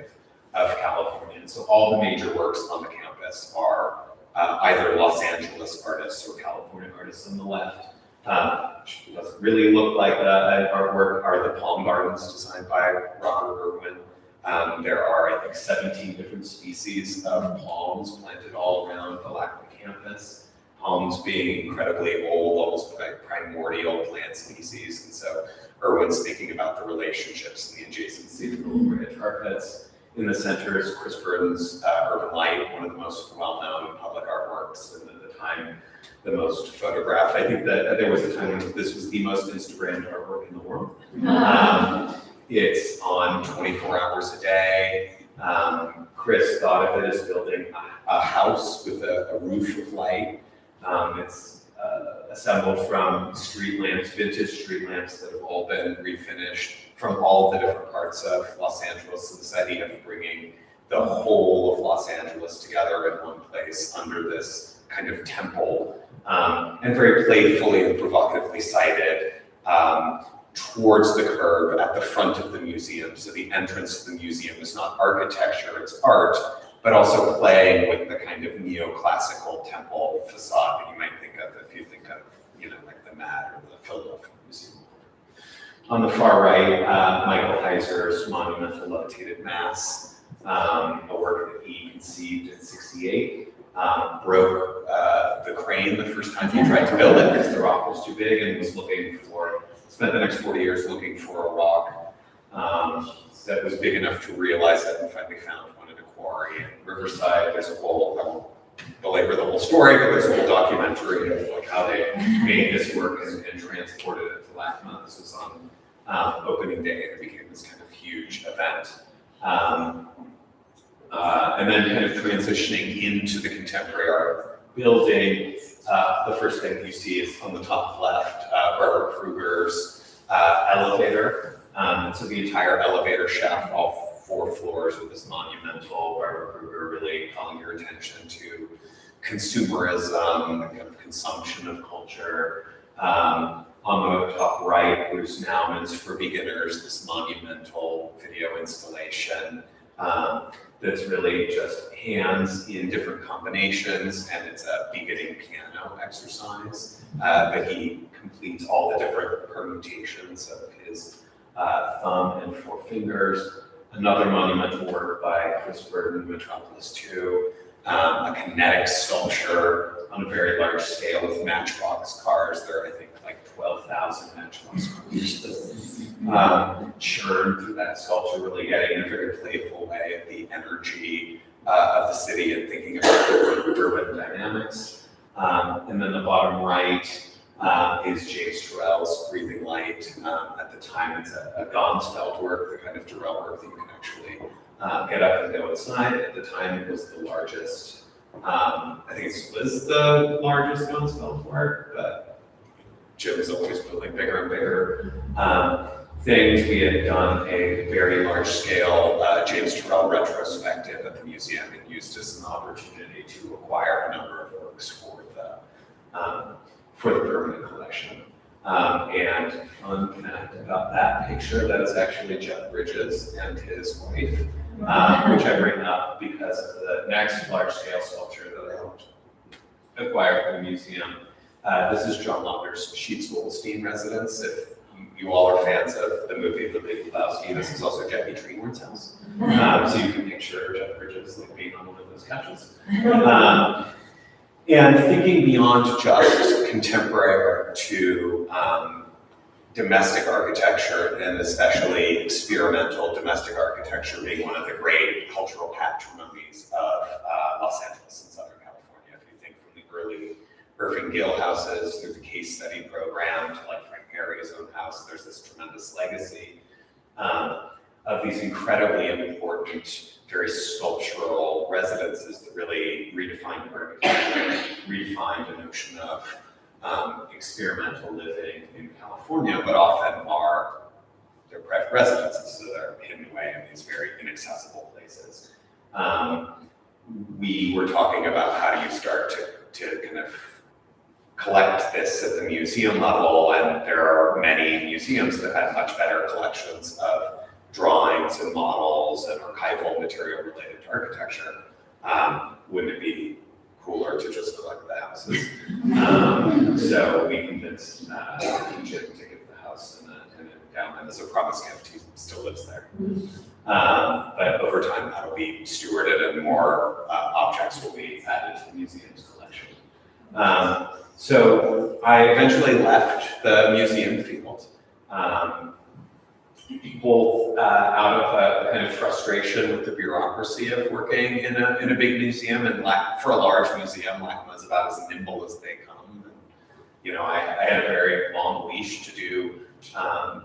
of California. And so all the major works on the campus are either Los Angeles artists or California artists on the left. Which doesn't really look like an artwork, are the Palm Gardens designed by Robert Irwin. There are, I think, 17 different species of palms planted all around the LACMA campus. Palms being incredibly old, almost like primordial plant species. And so Irwin's thinking about the relationships and the adjacency to the overhead carpets. In the center is Chris Burton's Urban Light, one of the most well-known public artworks, and at the time, the most photographed. I think that there was a time when this was the most Instagrammed artwork in the world. It's on 24 hours a day. Chris thought of it as building a house with a roof of light. It's assembled from street lamps, vintage street lamps that have all been refinished from all the different parts of Los Angeles. So this idea of bringing the whole of Los Angeles together in one place under this kind of temple, and very playfully and provocatively sited towards the curb at the front of the museum. So the entrance to the museum is not architecture, it's art, but also playing with the kind of neoclassical temple facade that you might think of if you think of, you know, like the Met or the Philadelphia Museum. On the far right, Michael Heiser's monumental levitated mass, a work that he conceived in '68, broke the crane the first time he tried to build it because the rock was too big, and was spent the next 40 years looking for a rock that was big enough to realize it, and finally found one in a quarry in Riverside. There's a whole, I won't belabor the whole story, but there's a whole documentary of like how they made this work and transported it to LACMA. This was on opening day, and it became this kind of huge event. And then kind of transitioning into the contemporary art building, the first thing you see is on the top left, Barbara Kruger's elevator. And so the entire elevator shaft, all 4 floors with this monumental Barbara Kruger really calling your attention to consumerism, the kind of consumption of culture. On the top right, Bruce Naumann's For Beginners, this monumental video installation that's really just hands in different combinations, and it's a beginning piano exercise that he completes all the different permutations of his thumb and 4 fingers. Another monumental work by Chris Burton, Metropolis 2, a kinetic sculpture on a very large scale with matchbox cars. There are, I think, like 12,000 matchbox cars that churn through that sculpture, really getting in a very playful way at the energy of the city and thinking about different urban dynamics. And then the bottom right is James Turrell's Breathing Light. At the time, it's a Gonsfeld work, the kind of Turrell work that you can actually get up and go inside. At the time, it was the largest, I think it was the largest Gonsfeld work, but Jim was always building bigger and bigger things. We had done a very large scale James Turrell retrospective at the museum and used as an opportunity to acquire a number of works for the permanent collection. And fun fact about that picture, that is actually Jeff Bridges and his wife, which I bring up because of the next large scale sculpture that I helped acquire for the museum. This is John Lautner's Sheets Goldstein residence. If you all are fans of the movie The Big Lebowski, this is also Jeffrey Treehorn's house. So you can picture Jeff Bridges like being on one of those couches. And thinking beyond just contemporary art to domestic architecture, and especially experimental domestic architecture being one of the great cultural patrimonies of Los Angeles and Southern California. If you think from the early Irving Gill houses through the case study program to like Frank Gehry's own house, there's this tremendous legacy of these incredibly important, very sculptural residences that really redefined architecture, redefined the notion of experimental living in California, but often they're private residences, so they're hidden away in these very inaccessible places. We were talking about how do you start to kind of collect this at the museum level, and there are many museums that have much better collections of drawings and models and archival material related to architecture. Wouldn't it be cooler to just collect the houses? So we convinced Jim to give the house and an endowment as a promise gift. He still lives there. But over time, that'll be stewarded and more objects will be added to the museum's collection. So I eventually left the museum field, both out of a kind of frustration with the bureaucracy of working in a big museum, and for a large museum, LACMA is about as nimble as they come. And, you know, I had a very long leash to do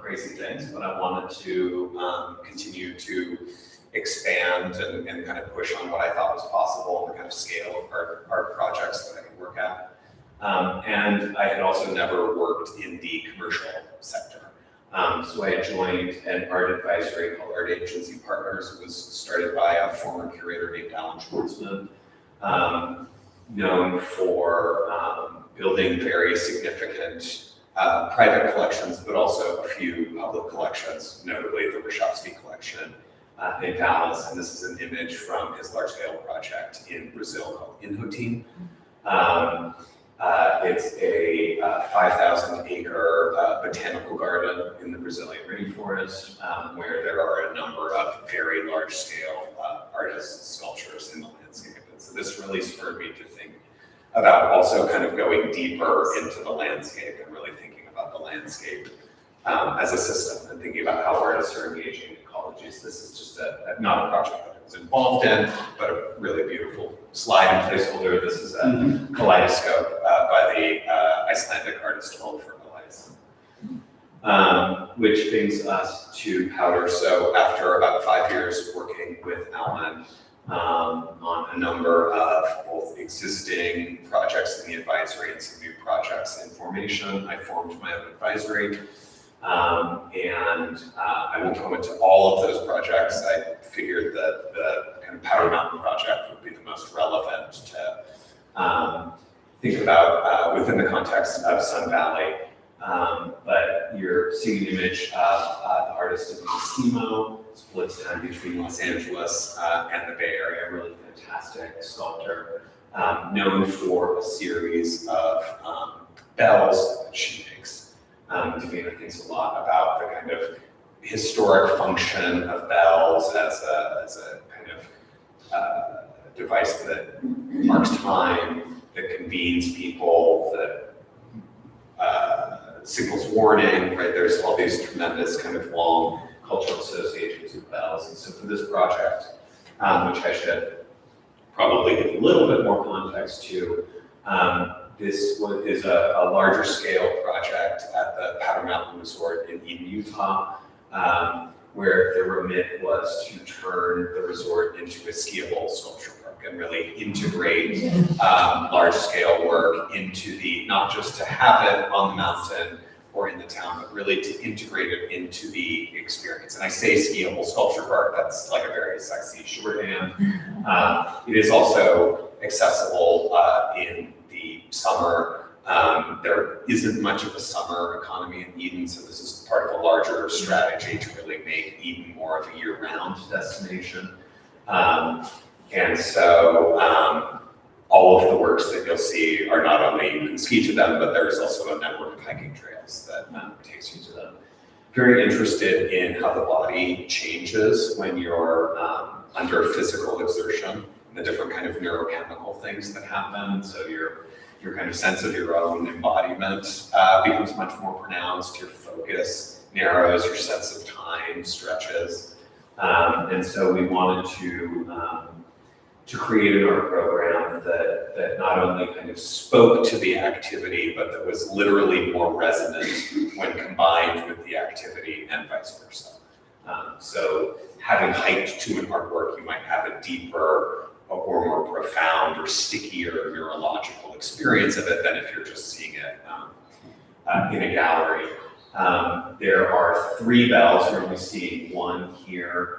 crazy things, but I wanted to continue to expand and kind of push on what I thought was possible and the kind of scale of art projects that I could work at. And I had also never worked in the commercial sector. So I joined an art advisory called Art Agency Partners. It was started by a former curator named Alan Schwartzman, known for building very significant private collections, but also a few public collections, notably the Warshawski collection in Dallas. And this is an image from his large-scale project in Brazil called Inhotim. It's a 5,000-acre botanical garden in the Brazilian rainforest, where there are a number of very large-scale artists, sculptures in the landscape. And so this really spurred me to think about also kind of going deeper into the landscape and really thinking about the landscape as a system and thinking about how artists are engaging in ecologies. This is just not a project that I was involved in, but a really beautiful slide and placeholder. This is a kaleidoscope by the Icelandic artist Ólafur Eliasson, which brings us to powder. So after about 5 years working with Alan on a number of both existing projects in the advisory and some new projects in formation, I formed my own advisory. And I won't go into all of those projects. I figured that the kind of Powder Mountain project would be the most relevant to think about within the context of Sun Valley. But you're seeing an image of the artist of SVMoA, splits down between Los Angeles and the Bay Area, really fantastic sculptor, known for a series of bells that she makes. Davina thinks a lot about the kind of historic function of bells as a kind of device that marks time, that convenes people, that signals warning, right? There's all these tremendous kind of long cultural associations with bells. And so for this project, which I should probably give a little bit more context to, this is a larger scale project at the Powder Mountain Resort in Eden, Utah, where the remit was to turn the resort into a skiable sculpture park and really integrate large scale work into not just to have it on the mountain or in the town, but really to integrate it into the experience. And I say skiable sculpture park, that's like a very sexy shorthand. It is also accessible in the summer. There isn't much of a summer economy in Eden, so this is part of a larger strategy to really make Eden more of a year-round destination. And so all of the works that you'll see are not only, you can ski to them, but there's also a network of hiking trails that takes you to them. Very interested in how the body changes when you're under physical exertion, the different kind of neurochemical things that happen. So your kind of sense of your own embodiment becomes much more pronounced, your focus narrows, your sense of time stretches. And so we wanted to create an art program that not only kind of spoke to the activity, but that was literally more resonant when combined with the activity and vice versa. So having hiked to an artwork, you might have a deeper or more profound or stickier neurological experience of it than if you're just seeing it in a gallery. There are 3 bells, you're only seeing 1 here,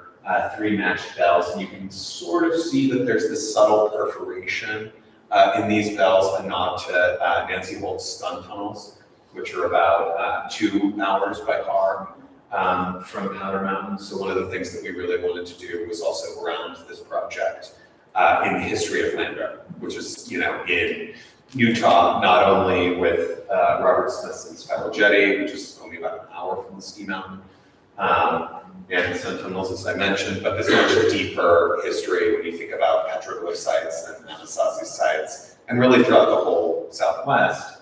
3 matched bells, and you can sort of see that there's this subtle perforation in these bells, a nod to Nancy Holt's stun tunnels, which are about 2 hours by car from Powder Mountain. So one of the things that we really wanted to do was also ground this project in the history of land art, which is, in Utah, not only with Robert Smith's and Spiral Jetty, which is only about an hour from the ski mountain, and sun tunnels, as I mentioned, but this much deeper history when you think about petroglyph sites and Anasazi sites, and really throughout the whole Southwest,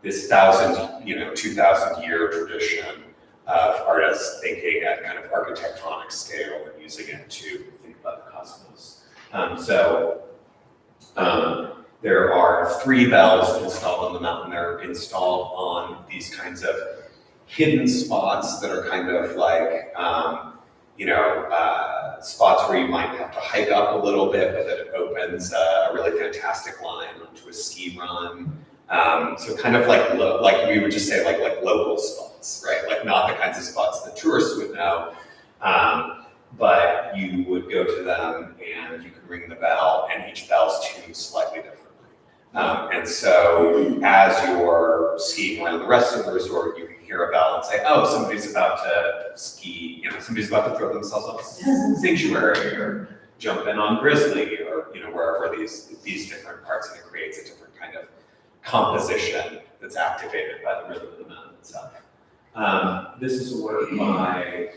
this 2,000 year tradition of artists thinking at kind of architectonic scale and using it to think about the cosmos. There are 3 bells installed on the mountain. They're installed on these kinds of hidden spots that are kind of like, spots where you might have to hike up a little bit, but that it opens a really fantastic line onto a ski run. So kind of like we would just say like local spots, right? Like not the kinds of spots that tourists would know, but you would go to them and you could ring the bell, and each bell's tuned slightly differently. And so as you're skiing around the rest of the resort, you can hear a bell and say, oh, somebody's about to ski, somebody's about to throw themselves off Sanctuary or jump in on Grizzly or, wherever these different parts, and it creates a different kind of composition that's activated by the rhythm of the mountain itself. This is a work by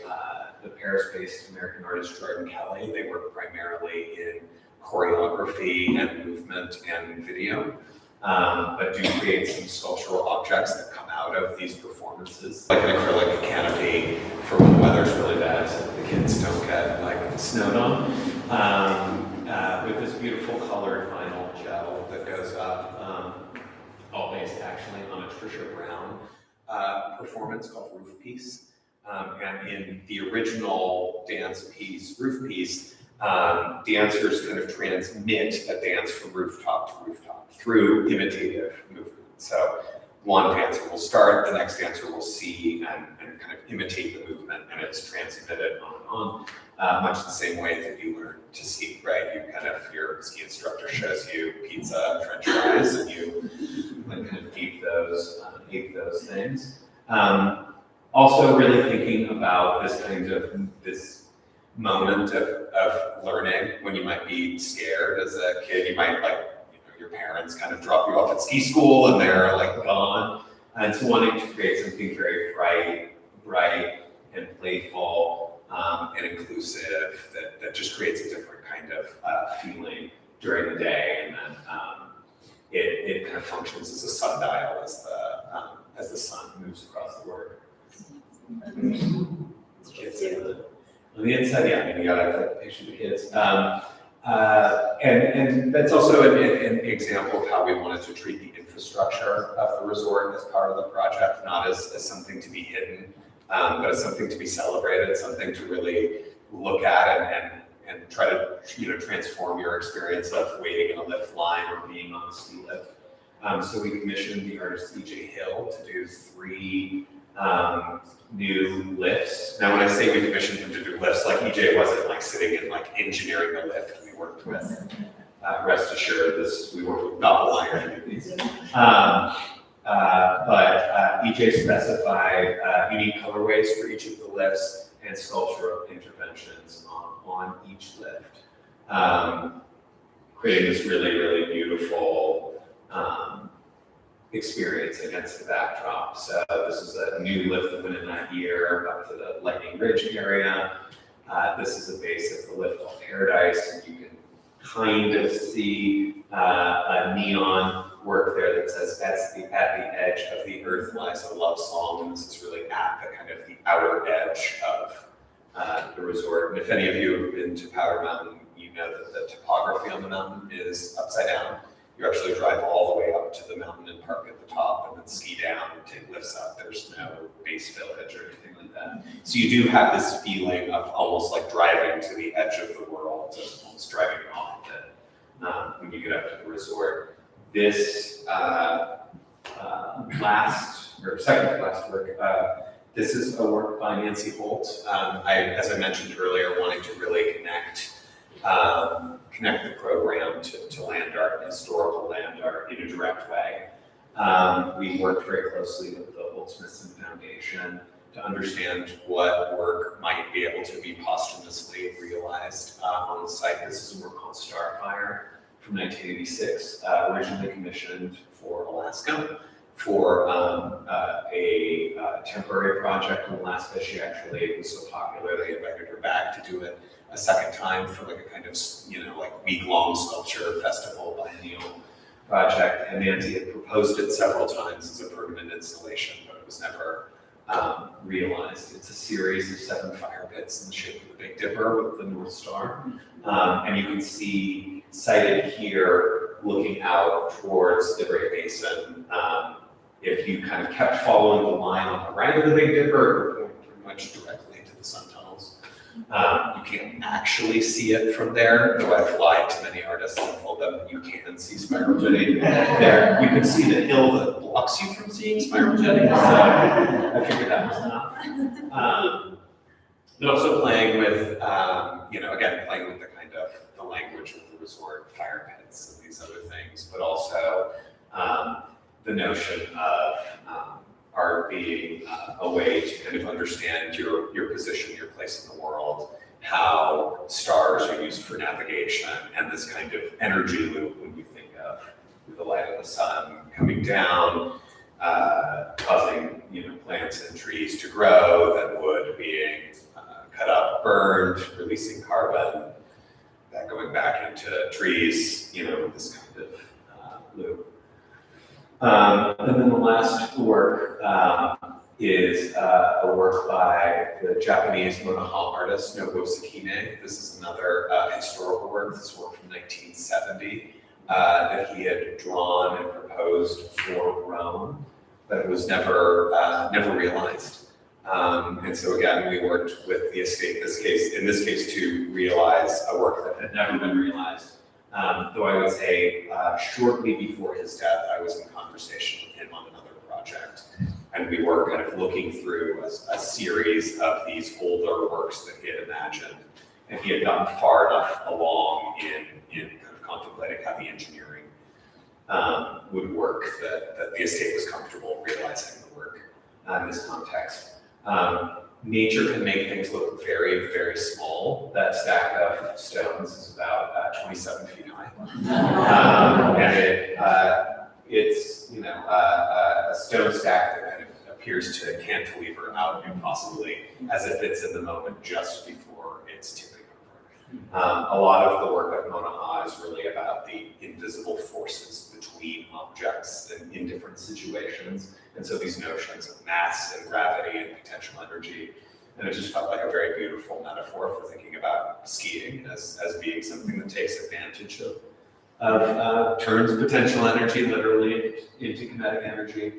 the Paris-based American artist Jordan Kelly. They work primarily in choreography and movement and video, but do create some sculptural objects that come out of these performances, like an acrylic canopy for when the weather's really bad, so the kids don't get snowed on, with this beautiful colored vinyl gel that goes up, all based actually on a Trisha Brown performance called Roof Piece. And in the original dance piece, Roof Piece, dancers kind of transmit a dance from rooftop to rooftop through imitative movement. So one dancer will start, the next dancer will see and kind of imitate the movement, and it's transmitted on and on, much the same way that you learn to ski, right? Your ski instructor shows you pizza and French fries, and you kind of eat those things. Also really thinking about this moment of learning when you might be scared as a kid. You might your parents kind of drop you off at ski school and they're gone. And so wanting to create something very bright and playful and inclusive that just creates a different kind of feeling during the day. And then it kind of functions as a sundial as the sun moves across the work. Kids on the inside, you gotta picture the kids. And that's also an example of how we wanted to treat the infrastructure of the resort as part of the project, not as something to be hidden, but as something to be celebrated, something to really look at and try to transform your experience of waiting in a lift line or being on the ski lift. So we commissioned the artist EJ Hill to do 3 new lifts. Now, when I say we commissioned him to do lifts, EJ wasn't sitting and engineering a lift. We worked with, rest assured, we worked with Doppelmayr to do these. But EJ specified unique colorways for each of the lifts and sculptural interventions on each lift, creating this really, really beautiful experience against the backdrop. So this is a new lift that went in that year up to the Lightning Ridge area. This is a base of the lift called Paradise, and you can kind of see a neon work there that says, at the edge of the earth lies a love song, and this is really at the kind of the outer edge of the resort. And if any of you have been to Powder Mountain, you know that the topography on the mountain is upside down. You actually drive all the way up to the mountain and park at the top and then ski down and take lifts up. There's no base village or anything like that. So you do have this feeling of almost like driving to the edge of the world and almost driving off of it when you get up to the resort. This second to last work, this is a work by Nancy Holt. As I mentioned earlier, wanting to really connect the program to land art, historical land art, in a direct way. We worked very closely with the Holtzmithson Foundation to understand what work might be able to be posthumously realized on the site. This is a work called Starfire from 1986, originally commissioned for Alaska for a temporary project in Alaska. She actually was so popular they invited her back to do it a second time for like a kind of, like week-long sculpture festival biennial project. And Nancy had proposed it several times as a permanent installation, but it was never realized. It's a series of 7 fire pits in the shape of the Big Dipper with the North Star. And you can see sited here looking out towards the Great Basin. If you kind of kept following the line on the right of the Big Dipper, it would point pretty much directly into the sun tunnels. You can't actually see it from there, though I've lied to many artists and told them that you can see spiral jetting there. You can see the hill that blocks you from seeing spiral jetting, so I figured that was enough. But also playing with, again, playing with the kind of the language of the resort, fire pits and these other things, but also the notion of art being a way to kind of understand your position, your place in the world, how stars are used for navigation, and this kind of energy loop when you think of the light of the sun coming down, causing plants and trees to grow, then wood being cut up, burned, releasing carbon, that going back into trees, this kind of loop. And then the last work is a work by the Japanese Monoha artist Nobuo Sakine. This is another historical work. This work from 1970 that he had drawn and proposed for Rome, but it was never realized. And so again, we worked with the estate in this case to realize a work that had never been realized. Though I would say shortly before his death, I was in conversation with him on another project. And we were kind of looking through a series of these older works that he had imagined. And he had gotten far enough along in kind of contemplating how the engineering would work that the estate was comfortable realizing the work in this context. Nature can make things look very, very small. That stack of stones is about 27 feet high. And it's a stone stack that kind of appears to cantilever out impossibly as if it's in the moment just before it's tipping over. A lot of the work of Monoha is really about the invisible forces between objects and in different situations. And so these notions of mass and gravity and potential energy, and it just felt like a very beautiful metaphor for thinking about skiing as being something that takes advantage of turns potential energy literally into kinetic energy.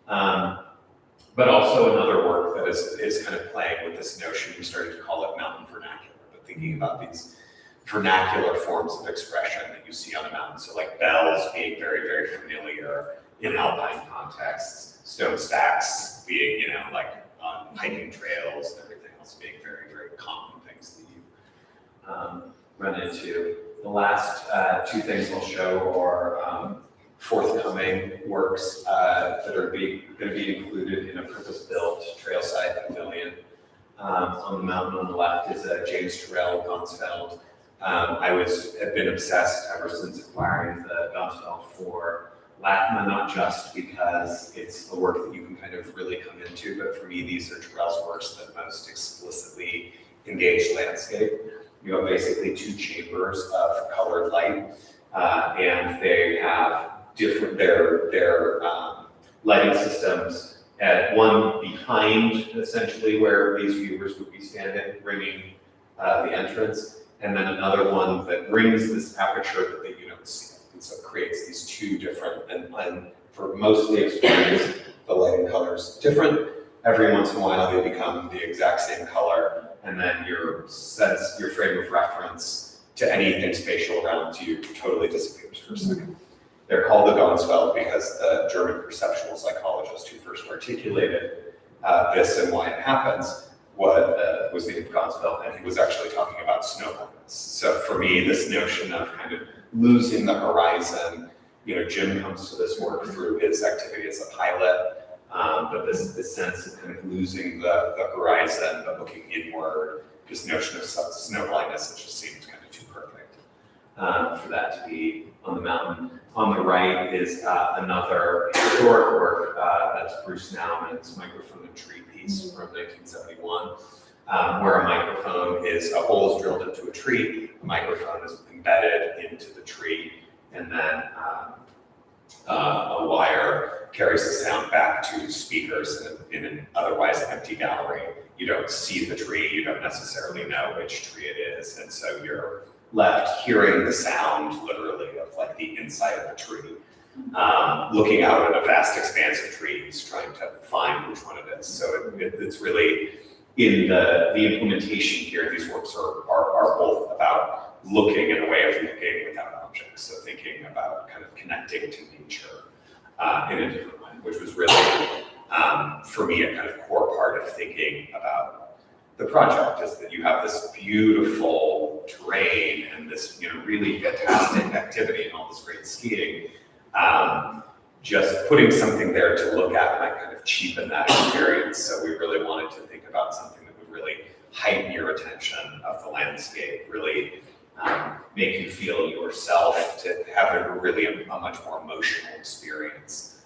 But also another work that is kind of playing with this notion, we started to call it mountain vernacular, but thinking about these vernacular forms of expression that you see on a mountain. So like bells being very, very familiar in alpine contexts, stone stacks being, like on hiking trails, and everything else being very, very common things that you run into. The last 2 things I'll show are forthcoming works that are going to be included in a purpose-built trailside pavilion. On the mountain on the left is James Terrell Gonsfeld. I have been obsessed ever since acquiring the Gonsfeld for LACMA, not just because it's a work that you can kind of really come into, but for me, these are Terrell's works that most explicitly engage landscape. You have basically 2 chambers of colored light, and they have different, their lighting systems, at one behind essentially where these viewers would be standing, ringing the entrance, and then another one that rings this aperture that you don't see. And so it creates these two different, and for most of the experience, the lighting color is different. Every once in a while, they become the exact same color, and then your frame of reference to anything spatial around you totally disappears for a second. They're called the Gonsfeld because the German perceptual psychologist who first articulated this and why it happens was named Gonsfeld, and he was actually talking about snow blindness. So for me, this notion of kind of losing the horizon, Jim comes to this work through his activity as a pilot, but this sense of kind of losing the horizon, but looking inward, this notion of snow blindness, it just seems kind of too perfect for that to be on the mountain. On the right is another historic work, that's Bruce Naumann's Microphone and Tree piece from 1971, where a microphone a hole is drilled into a tree, a microphone is embedded into the tree, and then a wire carries the sound back to speakers in an otherwise empty gallery. You don't see the tree, you don't necessarily know which tree it is, and so you're left hearing the sound literally of like the inside of a tree, looking out at a vast expanse of trees, trying to find which one it is. So it's really in the implementation here. These works are both about looking in a way of looking without objects. So thinking about kind of connecting to nature in a different way, which was really for me a kind of core part of thinking about the project, is that you have this beautiful terrain and this really fantastic activity and all this great skiing. Just putting something there to look at might kind of cheapen that experience. So we really wanted to think about something that would really heighten your attention of the landscape, really make you feel yourself, to have a much more emotional experience,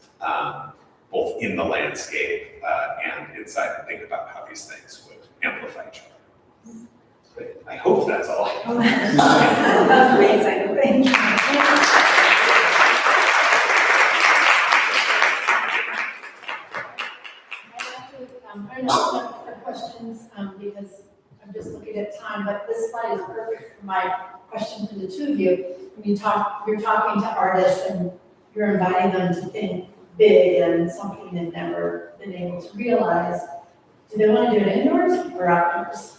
both in the landscape and inside, and think about how these things would amplify each other. But I hope that's all. That's amazing. Thank you. I don't know if questions, because I'm just looking at time, but this slide is perfect for my question for the two of you. When you're talking to artists and you're inviting them to think big and something they've never been able to realize. Do they want to do it indoors or outdoors?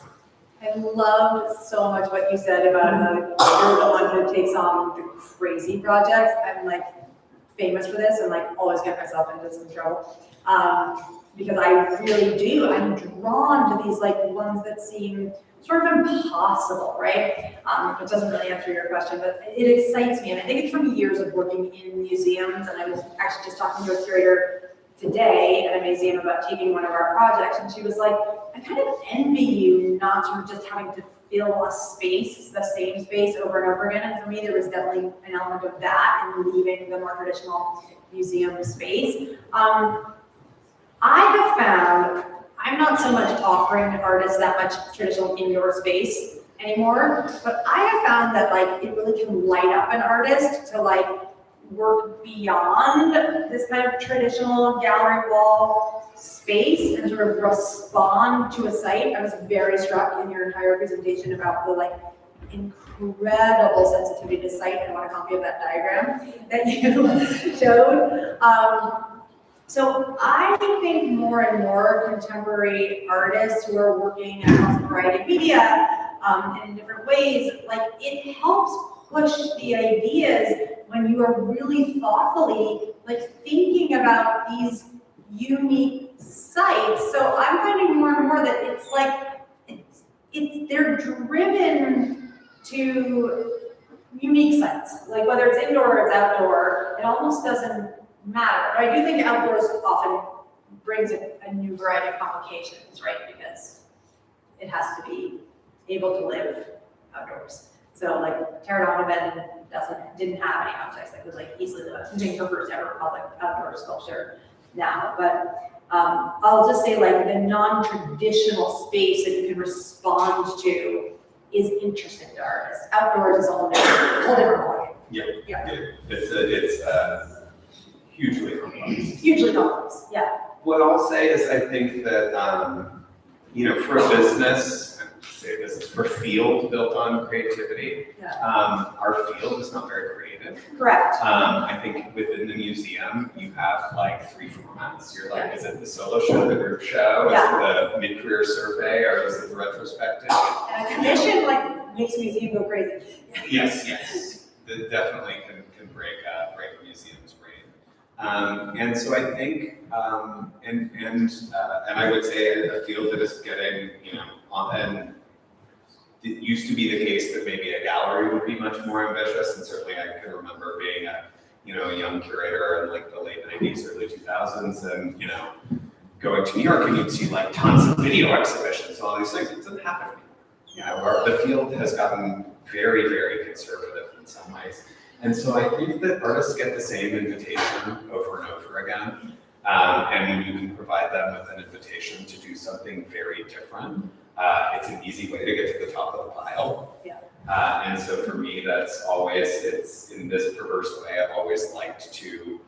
I loved so much what you said about you're the one who takes on the crazy projects. I'm like famous for this and like always get myself into some trouble. Because I really do. I'm drawn to these like ones that seem sort of impossible, right? It doesn't really answer your question, but it excites me. And I think it's from years of working in museums. And I was actually just talking to a curator today at a museum about taking one of our projects. And she was like, I kind of envy you not sort of just having to fill a space, the same space over and over again. And for me, there was definitely an element of that in leaving the more traditional museum space. I have found I'm not so much offering artists that much traditional indoor space anymore, but I have found that like it really can light up an artist to like work beyond this kind of traditional gallery wall space and sort of respond to a site. I was very struck in your entire presentation about the like incredible sensitivity to sight. I want a copy of that diagram that you showed. So I think more and more contemporary artists who are working across a variety of media in different ways, like it helps push the ideas when you are really thoughtfully like thinking about these unique sites. So I'm finding more and more that it's like they're driven to unique sites, like whether it's indoor or it's outdoor, it almost doesn't matter. But I do think outdoors often brings a new variety of complications, right? Because it has to be able to live outdoors. So like Tara Donovan didn't have any objects that could like easily live. I think her first ever public outdoor sculpture now. But I'll just say like the non-traditional space that you can respond to is interesting to artists. Outdoors is a whole different ballgame. Yeah. Yeah. It's hugely complex. Hugely complex, yeah. What I'll say is I think that, you know, for a business, say business, for a field built on creativity, our field is not very creative. Correct. I think within the museum, you have like 3 formats. You're like, is it the solo show, the group show? Is it the mid-career survey, or is it the retrospective? And a commission like makes a museum go crazy. Yes. That definitely can break a museum's brain. And so I think, and I would say a field that is getting, you know, and it used to be the case that maybe a gallery would be much more ambitious, and certainly I can remember being a young curator in like the late 90s, early 2000s, and, you know, going to New York and you'd see like tons of video exhibitions, all these things. It doesn't happen anymore. You know, the field has gotten very, very conservative in some ways. And so I think that artists get the same invitation over and over again. And when you can provide them with an invitation to do something very different, it's an easy way to get to the top of the pile. Yeah. And so for me, that's always, it's in this perverse way, I've always liked to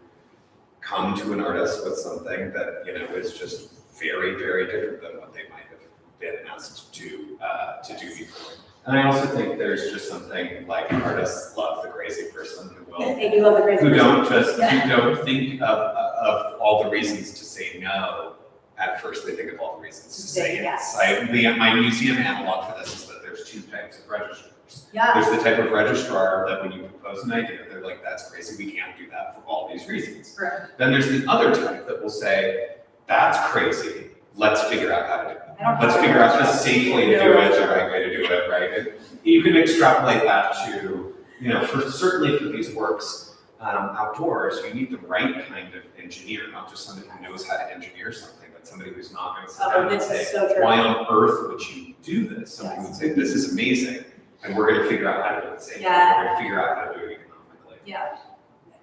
come to an artist with something that, you know, is just very, very different than what they might have been asked to do before. And I also think there's just something like artists love the crazy person who will, They do love the crazy person. who don't think of all the reasons to say no at first. They think of all the reasons to say yes. My museum analog for this is that there's 2 types of registrars. Yeah. There's the type of registrar that when you propose an idea, they're like, that's crazy, we can't do that for all these reasons. Correct. Then there's the other type that will say, that's crazy, let's figure out how to do it. Let's figure out the safe way to do it, the right way to do it, right? And you can extrapolate that to, you know, certainly for these works outdoors, you need the right kind of engineer, not just somebody who knows how to engineer something, but somebody who's not going to sit down and say, why on earth would you do this? Somebody would say, this is amazing, and we're going to figure out how to do it safely. We're going to figure out how to do it economically. Yeah.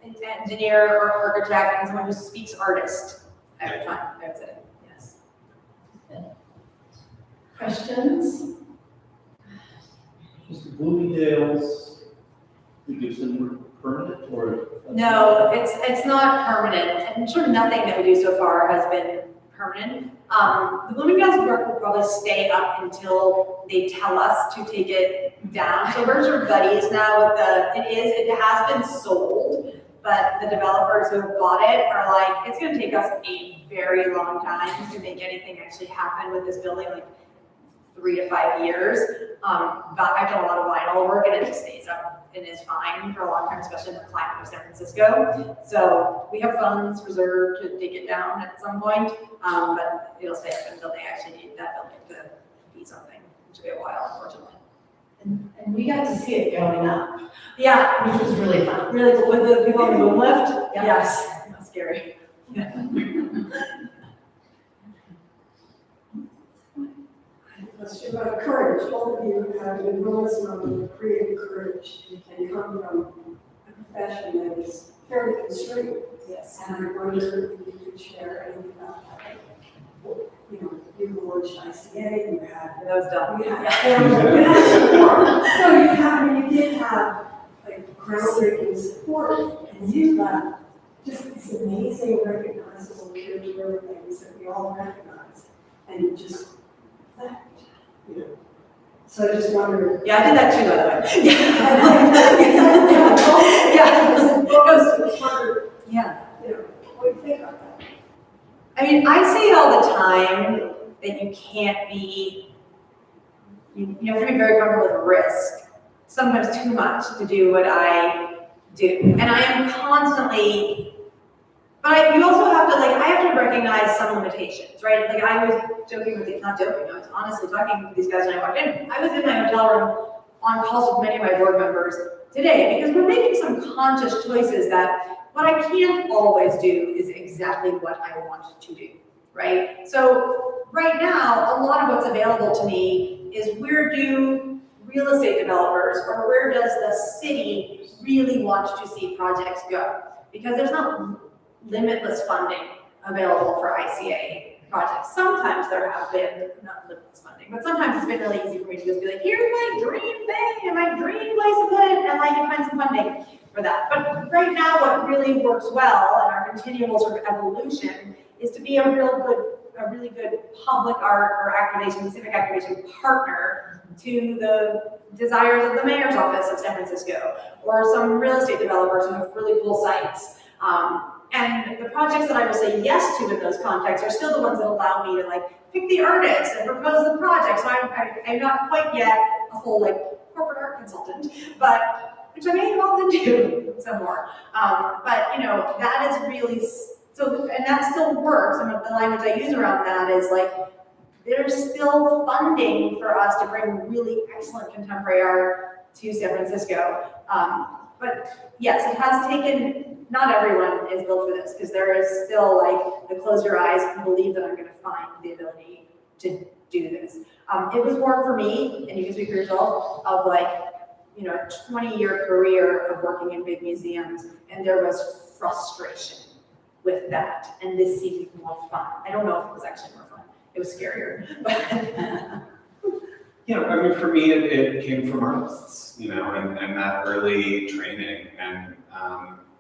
An engineer or architect and someone who speaks artist every time, I would say. Yes. Questions? Is the Bloomingdale's, we give them permanent or? No, it's not permanent, and sort of nothing that we do so far has been permanent. The Bloomingdale's work will probably stay up until they tell us to take it down. So we're sort of buddies now with it has been sold, but the developers who have bought it are like, it's gonna take us a very long time to make anything actually happen with this building, like 3 to 5 years. But I've done a lot of vinyl work and it just stays up and is fine for a long time, especially in the climate of San Francisco. So we have funds reserved to take it down at some point, but it'll stay up until they actually need that building to be something, which will be a while, unfortunately. And we got to see it going up, Yeah, which was really fun. really cool. With the people on the boom lift? Yeah. Yes, that's scary. Question about courage. Both of you have an enormous amount of creative courage and come from a profession that is fairly constrained. Yes. And I wonder if you could share anything about that. You know, you launched ICA, you had, That was done. you had support. No, you did have like groundbreaking support, and you got just these amazing recognizable curatorial things that we all recognize, and just left. You know. So I just wondered. Yeah, I did that too, by the way. Yeah. You know, what do you think about that? I mean, I say it all the time that you can't be, you have to be very comfortable with risk, sometimes too much to do what I do. And I am constantly, but you also have to, like, I have to recognize some limitations, right? Like I was joking with, not joking, I was honestly talking with these guys when I walked in. I was in my hotel room on calls with many of my board members today because we're making some conscious choices that what I can't always do is exactly what I want to do, right? So right now, a lot of what's available to me is where do real estate developers or where does the city really want to see projects go? Because there's not limitless funding available for ICA projects. Sometimes there have been, not limitless funding, but sometimes it's been really easy for me to just be like, here's my dream thing and my dream place to put it, and I can find some funding. for that. But right now, what really works well in our continual sort of evolution is to be a really good public art or activation, civic activation partner to the desires of the mayor's office of San Francisco, or some real estate developers who have really cool sites. And the projects that I will say yes to in those contexts are still the ones that allow me to like pick the artist and propose the project. So I'm not quite yet a full like corporate art consultant, but which I may evolve into some more. But you know, that is really, so, and that still works. Some of the language I use around that is like, there's still funding for us to bring really excellent contemporary art to San Francisco. But yes, it has taken, not everyone is built for this, because there is still like the close your eyes and believe that I'm going to find the ability to do this. It was born for me, and you can speak for yourself, of like, you know, a 20-year career of working in big museums, and there was frustration with that, and this seemed more fun. I don't know if it was actually more fun. It was scarier, but Yeah, I mean, for me, it came from artists, you know, and that early training and,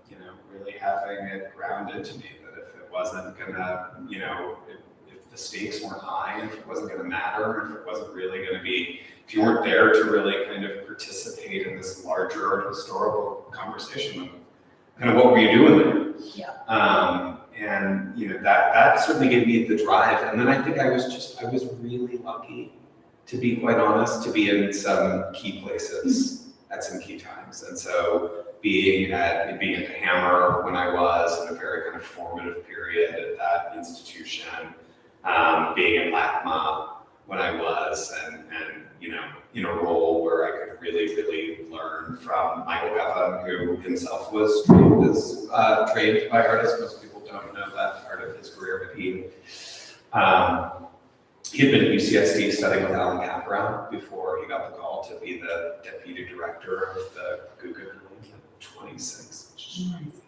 you know, really having it grounded to me that if it wasn't gonna, you know, if the stakes weren't high, if it wasn't gonna matter, if it wasn't really gonna be, if you weren't there to really kind of participate in this larger historical conversation of kind of what were you doing there? yeah. And, you know, that certainly gave me the drive. And then I think I was really lucky, to be quite honest, to be in some key places at some key times. And so being at the Hammer when I was in a very kind of formative period at that institution, being in LACMA when I was, and you know, in a role where I could really learn from Michael Geffin, who himself was trained by artists. Most people don't know that part of his career, but he had been at UCSD studying with Alan Caparan before he got the call to be the deputy director of the Guggenheim at 26, which is crazy.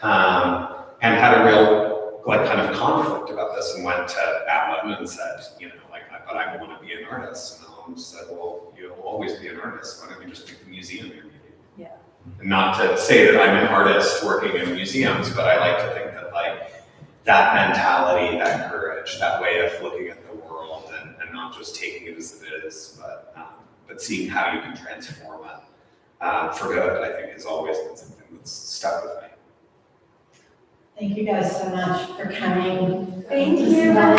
And had a real like kind of conflict about this, and went to Alan and said, you know, like, but I want to be an artist. And Alan said, well, you'll always be an artist. Why don't you just make the museum your medium? Yeah. And not to say that I'm an artist working in museums, but I like to think that like that mentality, that courage, that way of looking at the world and not just taking it as it is, but seeing how you can transform it for good, I think has always been something that's stuck with me. Thank you guys so much for coming. Thank This is you. really